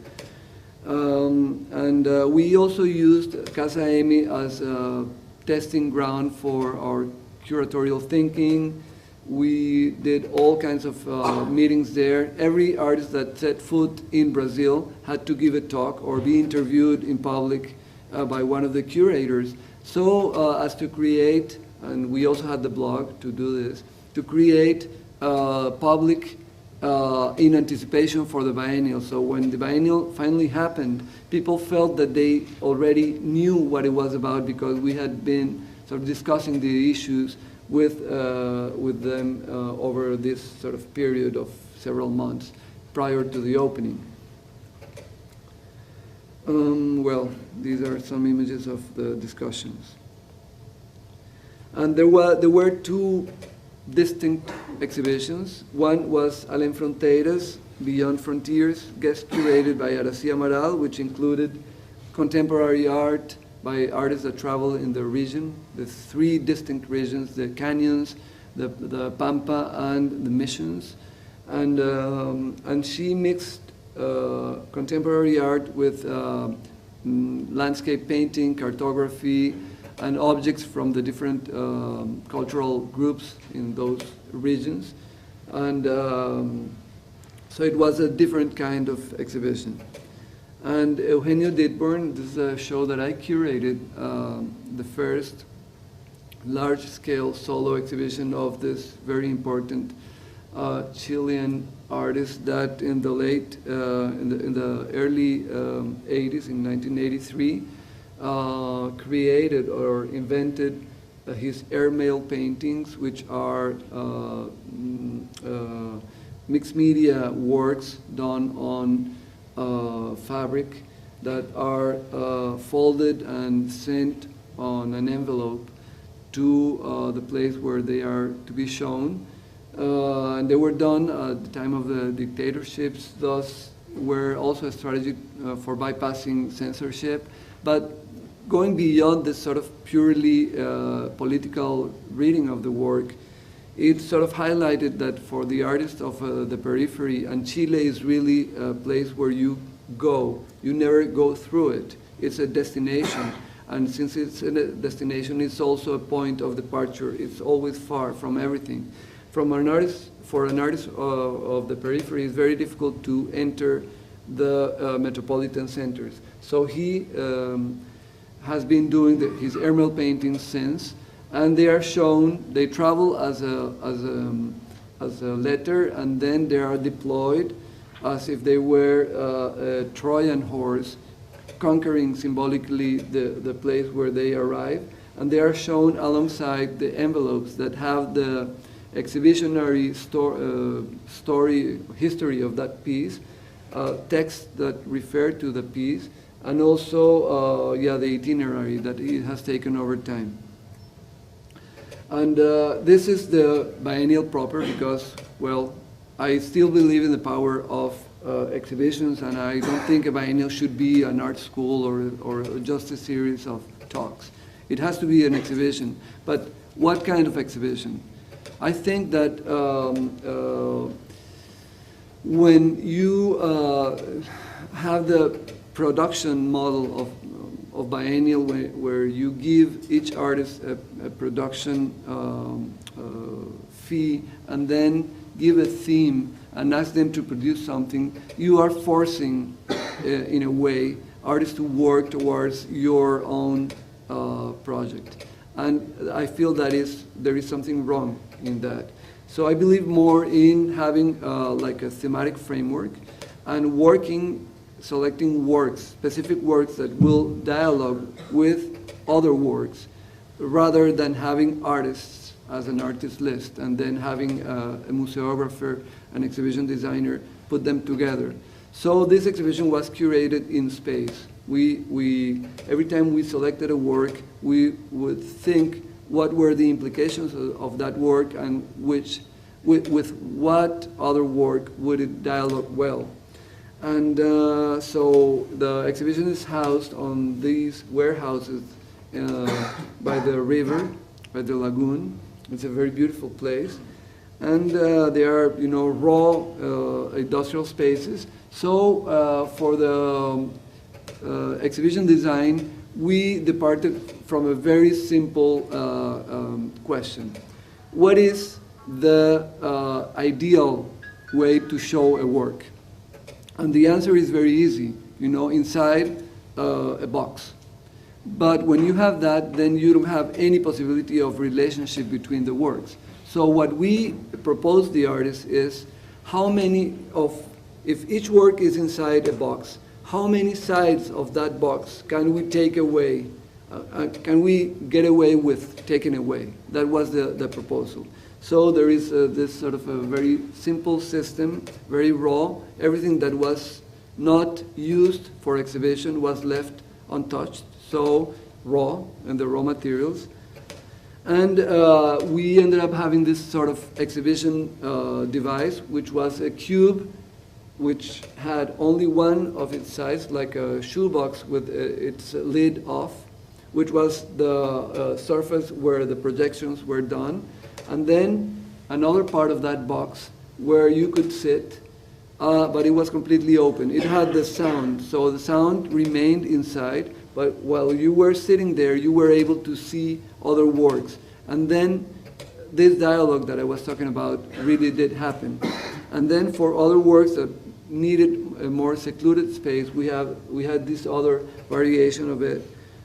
We also used Casa Emi as a testing ground for our curatorial thinking. We did all kinds of meetings there. Every artist that set foot in Brazil had to give a talk or be interviewed in public by one of the curators. So as to create, and we also had the blog to do this, to create public in anticipation for the biennial. So when the biennial finally happened, people felt that they already knew what it was about, because we had been sort of discussing the issues with them over this sort of period of several months prior to the opening. Well, these are some images of the discussions. And there were 2 distinct exhibitions. One was Além Fronteiras, Beyond Frontiers, guest curated by Aracy Amaral, which included contemporary art by artists that travel in the region, the 3 distinct regions, the canyons, the Pampa, and the missions. And she mixed contemporary art with landscape painting, cartography, and objects from the different cultural groups in those regions. And so it was a different kind of exhibition. And Eugenio Dittborn, this is a show that I curated, the first large-scale solo exhibition of this very important Chilean artist that in the late, in the early 80s, in 1983, created or invented his airmail paintings, which are mixed media works done on fabric that are folded and sent on an envelope to the place where they are to be shown. And they were done at the time of the dictatorships, thus were also a strategy for bypassing censorship. But going beyond this sort of purely political reading of the work, it sort of highlighted that for the artists of the periphery, and Chile is really a place where you go. You never go through it. It's a destination. And since it's a destination, it's also a point of departure. It's always far from everything. From an artist, for an artist of the periphery, it's very difficult to enter the metropolitan centers. So he has been doing his airmail paintings since, and they are shown. They travel as a letter, and then they are deployed as if they were a Trojan horse, conquering symbolically the place where they arrive, and they are shown alongside the envelopes that have the exhibitionary history of that piece, texts that refer to the piece, and also the itinerary that it has taken over time. And this is the biennial proper because, well, I still believe in the power of exhibitions, and I don't think a biennial should be an art school or just a series of talks. It has to be an exhibition. But what kind of exhibition? I think that when you have the production model of biennial, where you give each artist a production fee and then give a theme and ask them to produce something, you are forcing, in a way, artists to work towards your own project. And I feel that there is something wrong in that. So I believe more in having like a thematic framework and selecting works, specific works that will dialogue with other works, rather than having artists as an artist list and then having a museographer, an exhibition designer, put them together. So this exhibition was curated in space. Every time we selected a work, we would think what were the implications of that work and with what other work would it dialogue well. And so the exhibition is housed on these warehouses by the river, by the lagoon. It's a very beautiful place. And they are, raw industrial spaces. So for the exhibition design, we departed from a very simple question. What is the ideal way to show a work? And the answer is very easy, inside a box. But when you have that, then you don't have any possibility of relationship between the works. So what we propose the artist is if each work is inside a box, how many sides of that box can we take away? Can we get away with taking away? That was the proposal. So there is this sort of a very simple system, very raw. Everything that was not used for exhibition was left untouched, so raw, and the raw materials. And we ended up having this sort of exhibition device, which was a cube which had only one of its sides, like a shoebox with its lid off, which was the surface where the projections were done. And then another part of that box where you could sit, but it was completely open. It had the sound, so the sound remained inside, but while you were sitting there, you were able to see other works. And then this dialogue that I was talking about really did happen. And then for other works that needed a more secluded space, we had this other variation of it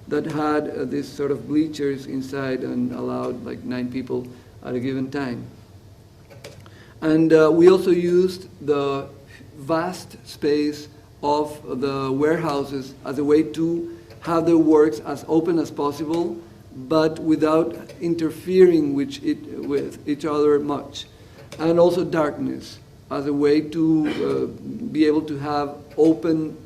that had this sort of bleachers inside and allowed like 9 people at a given time. And we also used the vast space of the warehouses as a way to have the works as open as possible, but without interfering with each other much. And also darkness as a way to be able to have open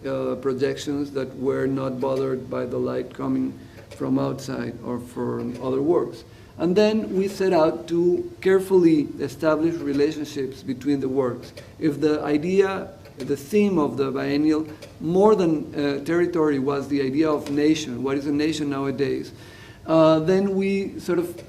projections that were not bothered by the light coming from outside or from other works. And then we set out to carefully establish relationships between the works. If the idea, the theme of the biennial, more than territory, was the idea of nation, what is a nation nowadays, then we sort of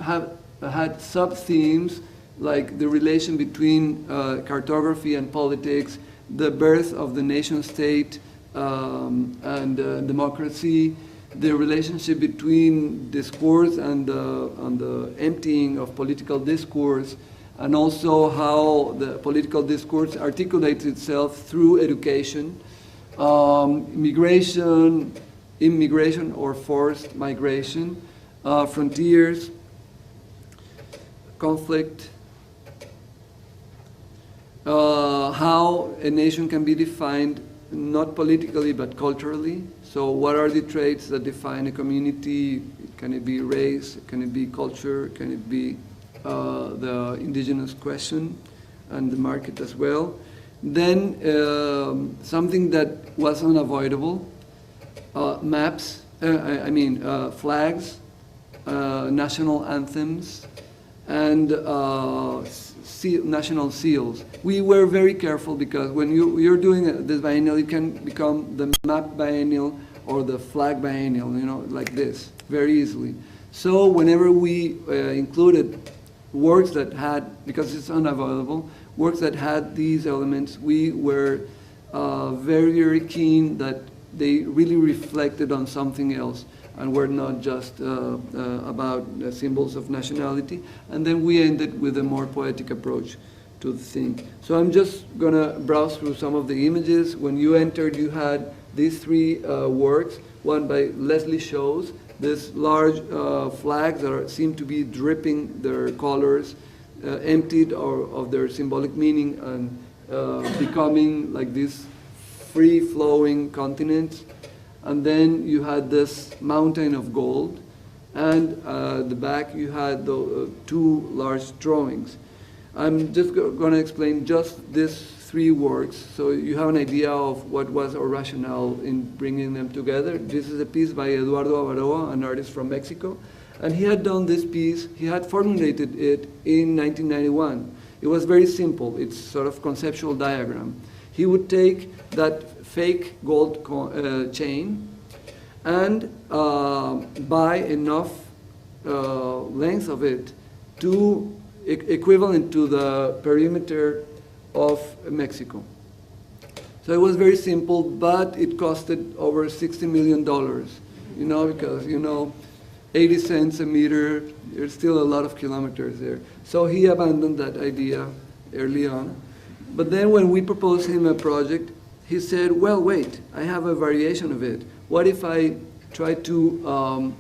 had sub-themes like the relation between cartography and politics, the birth of the nation-state and democracy, the relationship between discourse and the emptying of political discourse, and also how the political discourse articulates itself through education, immigration or forced migration, frontiers, conflict, how a nation can be defined not politically but culturally. So what are the traits that define a community? Can it be race? Can it be culture? Can it be the indigenous question and the market as well? Then something that was unavoidable, maps, flags, national anthems, and national seals. We were very careful because when you're doing this biennial, it can become the map biennial or the flag biennial, you know, like this, very easily. So whenever we included works that had, because it's unavoidable, works that had these elements, we were very, very keen that they really reflected on something else and were not just about symbols of nationality. And then we ended with a more poetic approach to the thing. So I'm just gonna browse through some of the images. When you entered, you had these 3 works, one by Leslie Shows, this large flags that seem to be dripping their colors, emptied of their symbolic meaning and becoming like these free-flowing continents. And then you had this mountain of gold, and at the back you had the 2 large drawings. I'm just going to explain just these 3 works so you have an idea of what was our rationale in bringing them together. This is a piece by Eduardo Avaroa, an artist from Mexico, and he had done this piece, he had formulated it in 1991. It was very simple, it's sort of conceptual diagram. He would take that fake gold chain and buy enough length of it to equivalent to the perimeter of Mexico. So it was very simple, but it costed over $60 million, you know, because, you know, 80 cents a meter, there's still a lot of kilometers there. So he abandoned that idea early on. But then when we proposed him a project, he said, well, wait, I have a variation of it. What if I try to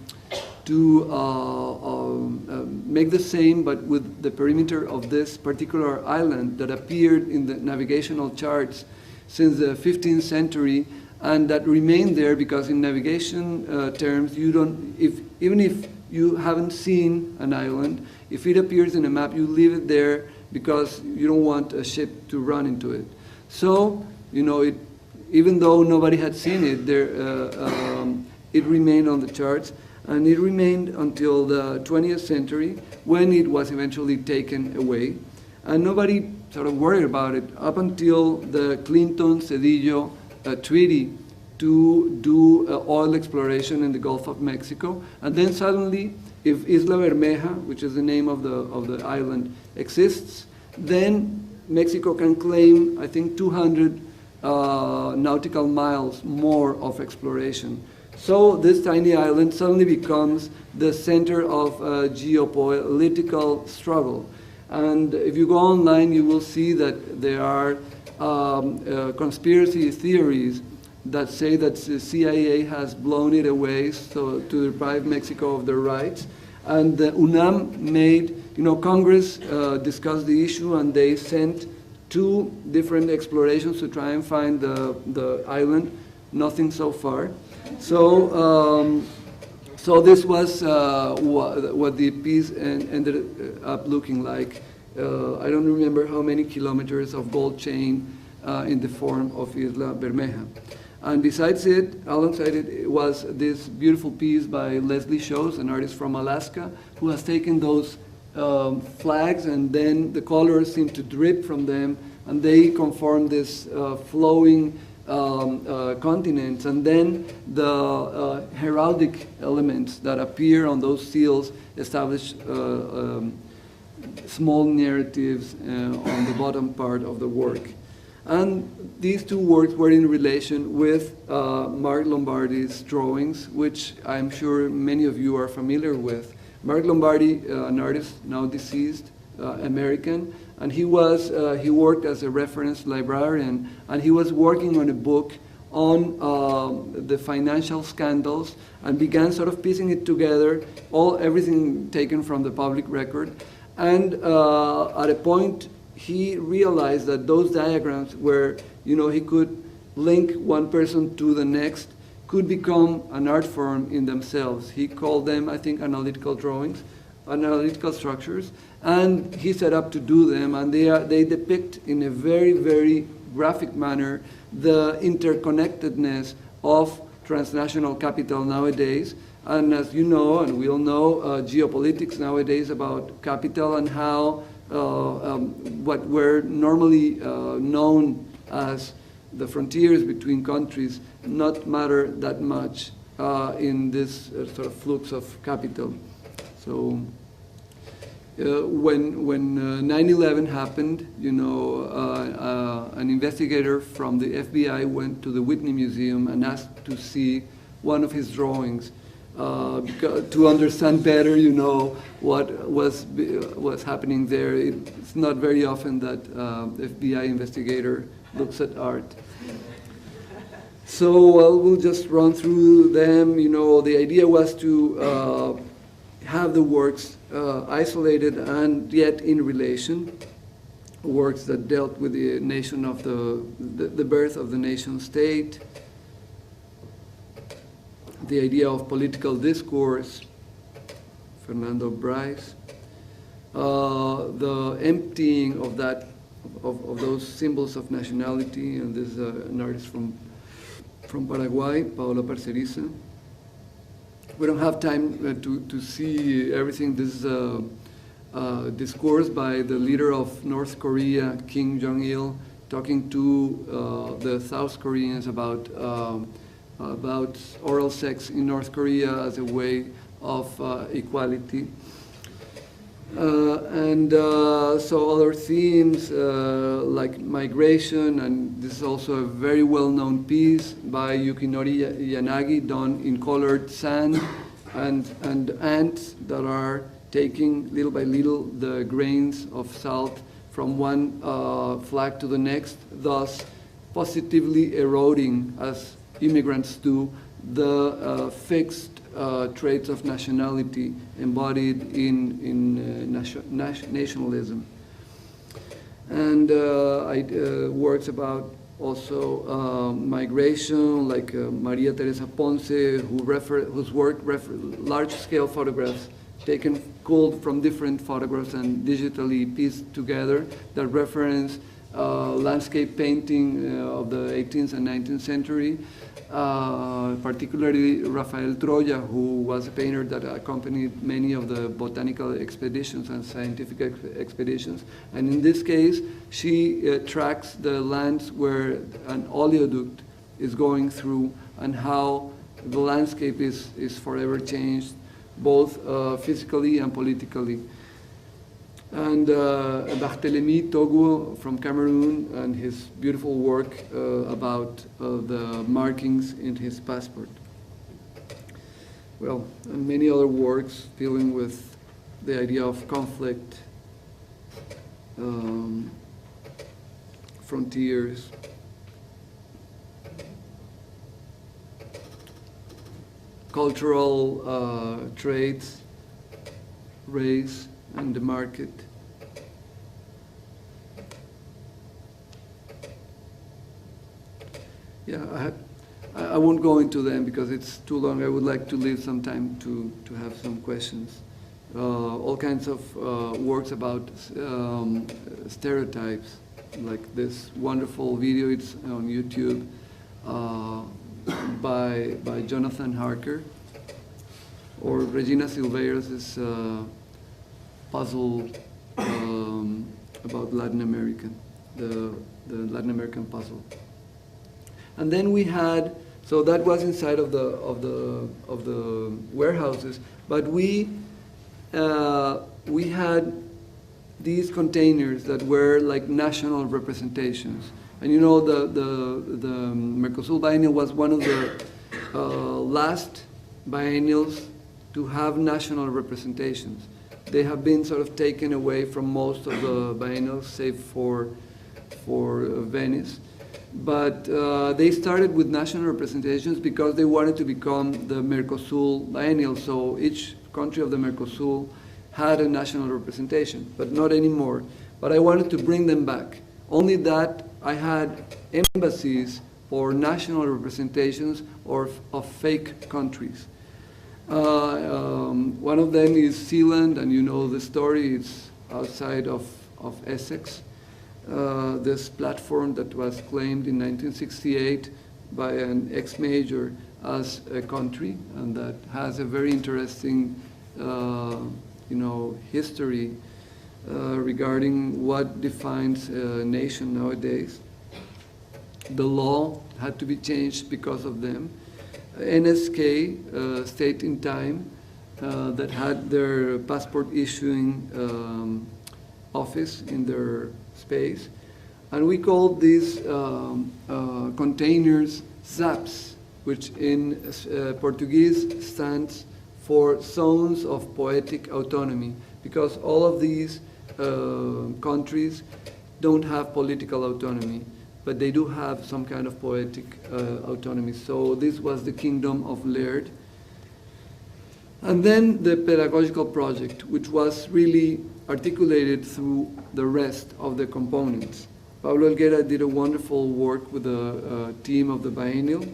make the same, but with the perimeter of this particular island that appeared in the navigational charts since the 15th century, and that remained there because in navigation terms, you don't, even if you haven't seen an island, if it appears in a map, you leave it there because you don't want a ship to run into it. So, you know, even though nobody had seen it, it remained on the charts, and it remained until the 20th century when it was eventually taken away. And nobody sort of worried about it up until the Clinton-Cedillo treaty to do oil exploration in the Gulf of Mexico. And then suddenly, if Isla Bermeja, which is the name of the island, exists, then Mexico can claim, I think, 200 nautical miles more of exploration. So this tiny island suddenly becomes the center of a geopolitical struggle. And if you go online, you will see that there are conspiracy theories that say that the CIA has blown it away so to deprive Mexico of their rights. And the UNAM made, Congress discussed the issue, and they sent 2 different explorations to try and find the island. Nothing so far. So, so this was what the piece ended up looking like. I don't remember how many kilometers of gold chain in the form of Isla Bermeja. And besides it, alongside it, was this beautiful piece by Leslie Shows, an artist from Alaska, who has taken those flags, and then the colors seem to drip from them, and they conform this flowing continents. And then the heraldic elements that appear on those seals establish small narratives on the bottom part of the work. And these 2 works were in relation with Mark Lombardi's drawings, which I'm sure many of you are familiar with. Mark Lombardi, an artist now deceased, American, and he worked as a reference librarian, and he was working on a book on the financial scandals, and began sort of piecing it together, everything taken from the public record. And at a point, he realized that those diagrams where, he could link one person to the next could become an art form in themselves. He called them, I think, analytical drawings, analytical structures, and he set up to do them, and they depict in a very, very graphic manner the interconnectedness of transnational capital nowadays. And as you know, and we all know, geopolitics nowadays about capital, and how what were normally known as the frontiers between countries not matter that much in this sort of flux of capital. So when 9/11 happened, an investigator from the FBI went to the Whitney Museum and asked to see one of his drawings to understand better, what was happening there. It's not very often that FBI investigator looks at art. So we'll just run through them. The idea was to have the works isolated and yet in relation. Works that dealt with the nation of the birth of the nation state, the idea of political discourse, Fernando Bryce, the emptying of those symbols of nationality, and this is an artist from Paraguay, Paola Parceriza. We don't have time to see everything. This is a discourse by the leader of North Korea, Kim Jong-il, talking to the South Koreans about oral sex in North Korea as a way of equality. So other themes like migration, and this is also a very well-known piece by Yukinori Yanagi, done in colored sand and ants that are taking little by little the grains of salt from one flag to the next, thus positively eroding, as immigrants do, the fixed traits of nationality embodied in nationalism. And works about also migration, like Maria Teresa Ponce, whose work large-scale photographs taken culled from different photographs and digitally pieced together that reference landscape painting of the 18th and 19th century. Particularly Rafael Troya, who was a painter that accompanied many of the botanical expeditions and scientific expeditions. And in this case, she tracks the lands where an oleoduct is going through, and how the landscape is forever changed, both physically and politically. And Barthélemy Togo from Cameroon, and his beautiful work about the markings in his passport. Well, and many other works dealing with the idea of conflict. frontiers. Cultural traits, race, and the market. Yeah, I won't go into them because it's too long. I would like to leave some time to have some questions. All kinds of works about stereotypes, like this wonderful video, it's on YouTube, by Jonathan Harker, or Regina Silveiras's puzzle about Latin American, the Latin American puzzle. And then we had, so that was inside of the warehouses, but we had these containers that were like national representations. And you know, the Mercosul Biennial was one of the last biennials to have national representations. They have been sort of taken away from most of the biennials, save for Venice. But they started with national representations because they wanted to become the Mercosul Biennial. So each country of the Mercosul had a national representation, but not anymore. But I wanted to bring them back. Only that I had embassies or national representations of fake countries. One of them is Sealand, and you know the story. It's outside of Essex. This platform that was claimed in 1968 by an ex-major as a country, and that has a very interesting, history regarding what defines a nation nowadays. The law had to be changed because of them. NSK, State in Time, that had their passport issuing office in their space, and we called these containers ZAPs, which in Portuguese stands for Zones of Poetic Autonomy, because all of these countries don't have political autonomy, but they do have some kind of poetic autonomy. So this was the Kingdom of Laird. And then the pedagogical project, which was really articulated through the rest of the components. Pablo Helguera did a wonderful work with the team of the biennial,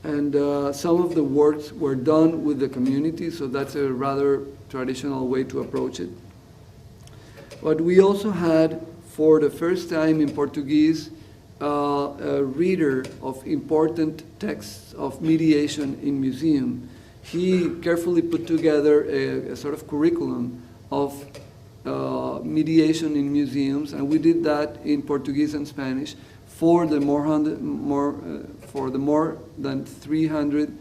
and some of the works were done with the community, so that's a rather traditional way to approach it. But we also had, for the first time in Portuguese, a reader of important texts of mediation in museum. He carefully put together a sort of curriculum of mediation in museums, and we did that in Portuguese and Spanish for the more than 300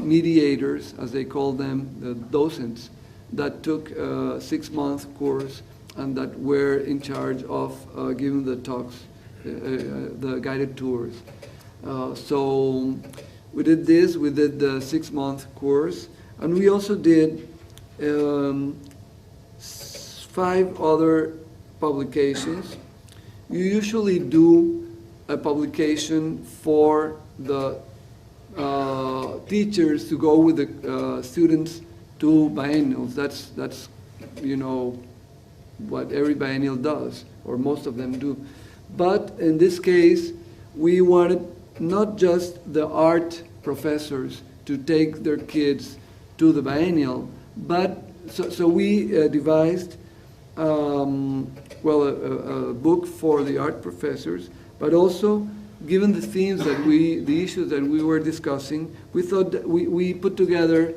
mediators, as they call them, the docents, that took a 6-month course and that were in charge of giving the talks, the guided tours. So we did this, we did the 6-month course, and we also did 5 other publications. You usually do a publication for the teachers to go with the students to biennials. That's you know what every biennial does, or most of them do. But in this case, we wanted not just the art professors to take their kids to the biennial, but so we devised a book for the art professors, but also, given the themes that the issues that we were discussing, we thought that we put together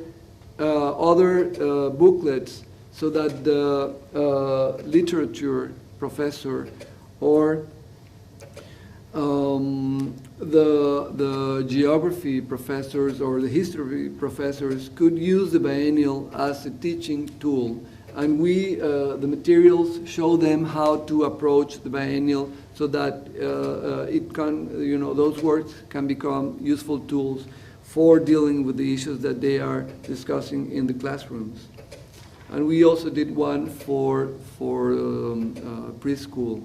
other booklets so that the literature professor or the geography professors or the history professors could use the biennial as a teaching tool. And we, the materials show them how to approach the biennial so that it can, those works can become useful tools for dealing with the issues that they are discussing in the classrooms. And we also did one for preschool,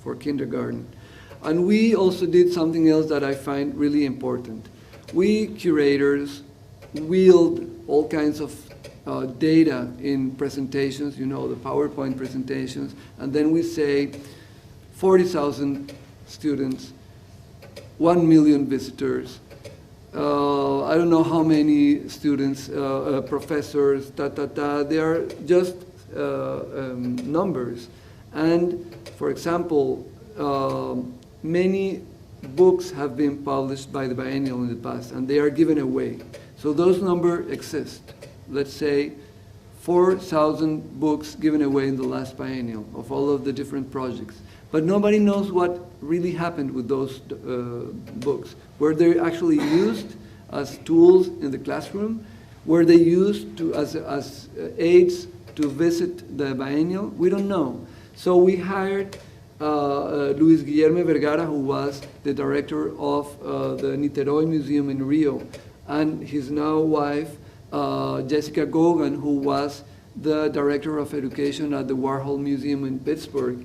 for kindergarten. And we also did something else that I find really important. We curators wield all kinds of data in presentations, you know, the PowerPoint presentations, and then we say 40,000 students, 1 million visitors, I don't know how many students, professors, they are just numbers. And for example, many books have been published by the biennial in the past, and they are given away. So those numbers exist. Let's say 4,000 books given away in the last biennial of all of the different projects. But nobody knows what really happened with those books. Were they actually used as tools in the classroom? Were they used as aids to visit the biennial? We don't know. So we hired Luis Guillermo Vergara, who was the director of the Niterói Museum in Rio, and his now wife, Jessica Gogan, who was the director of education at the Warhol Museum in Pittsburgh,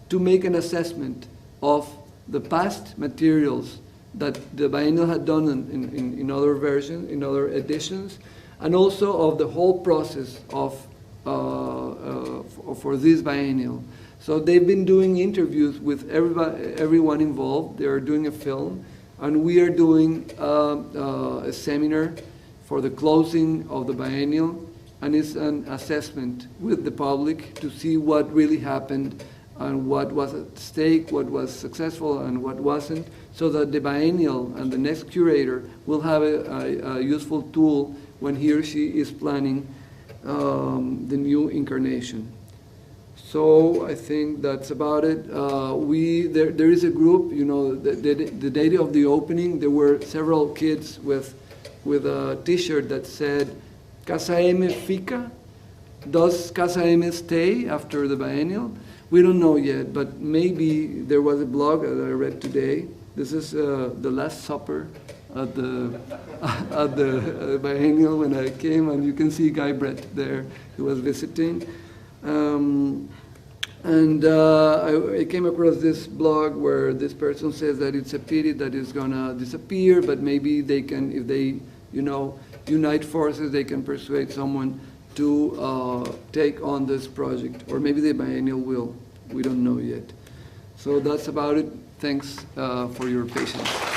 to make an assessment of the past materials that the biennial had done in other versions, in other editions, and also of the whole process of for this biennial. So they've been doing interviews with everyone involved. They are doing a film, and we are doing a seminar for the closing of the biennial, and it's an assessment with the public to see what really happened and what was at stake, what was successful and what wasn't, so that the biennial and the next curator will have a useful tool when he or she is planning the new incarnation. So I think that's about it. There is a group, you know, the day of the opening, there were several kids with a t-shirt that said, Casa M fica? Does Casa M stay after the biennial? We don't know yet, but maybe there was a blog that I read today. This is the Last Supper at the biennial when I came, and you can see Guy Brett there. He was visiting. I came across this blog where this person says that it's a pity that it's gonna disappear, but maybe they can, if they, you know, unite forces, they can persuade someone to take on this project, or maybe the biennial will. We don't know yet. So that's about it. Thanks for your patience.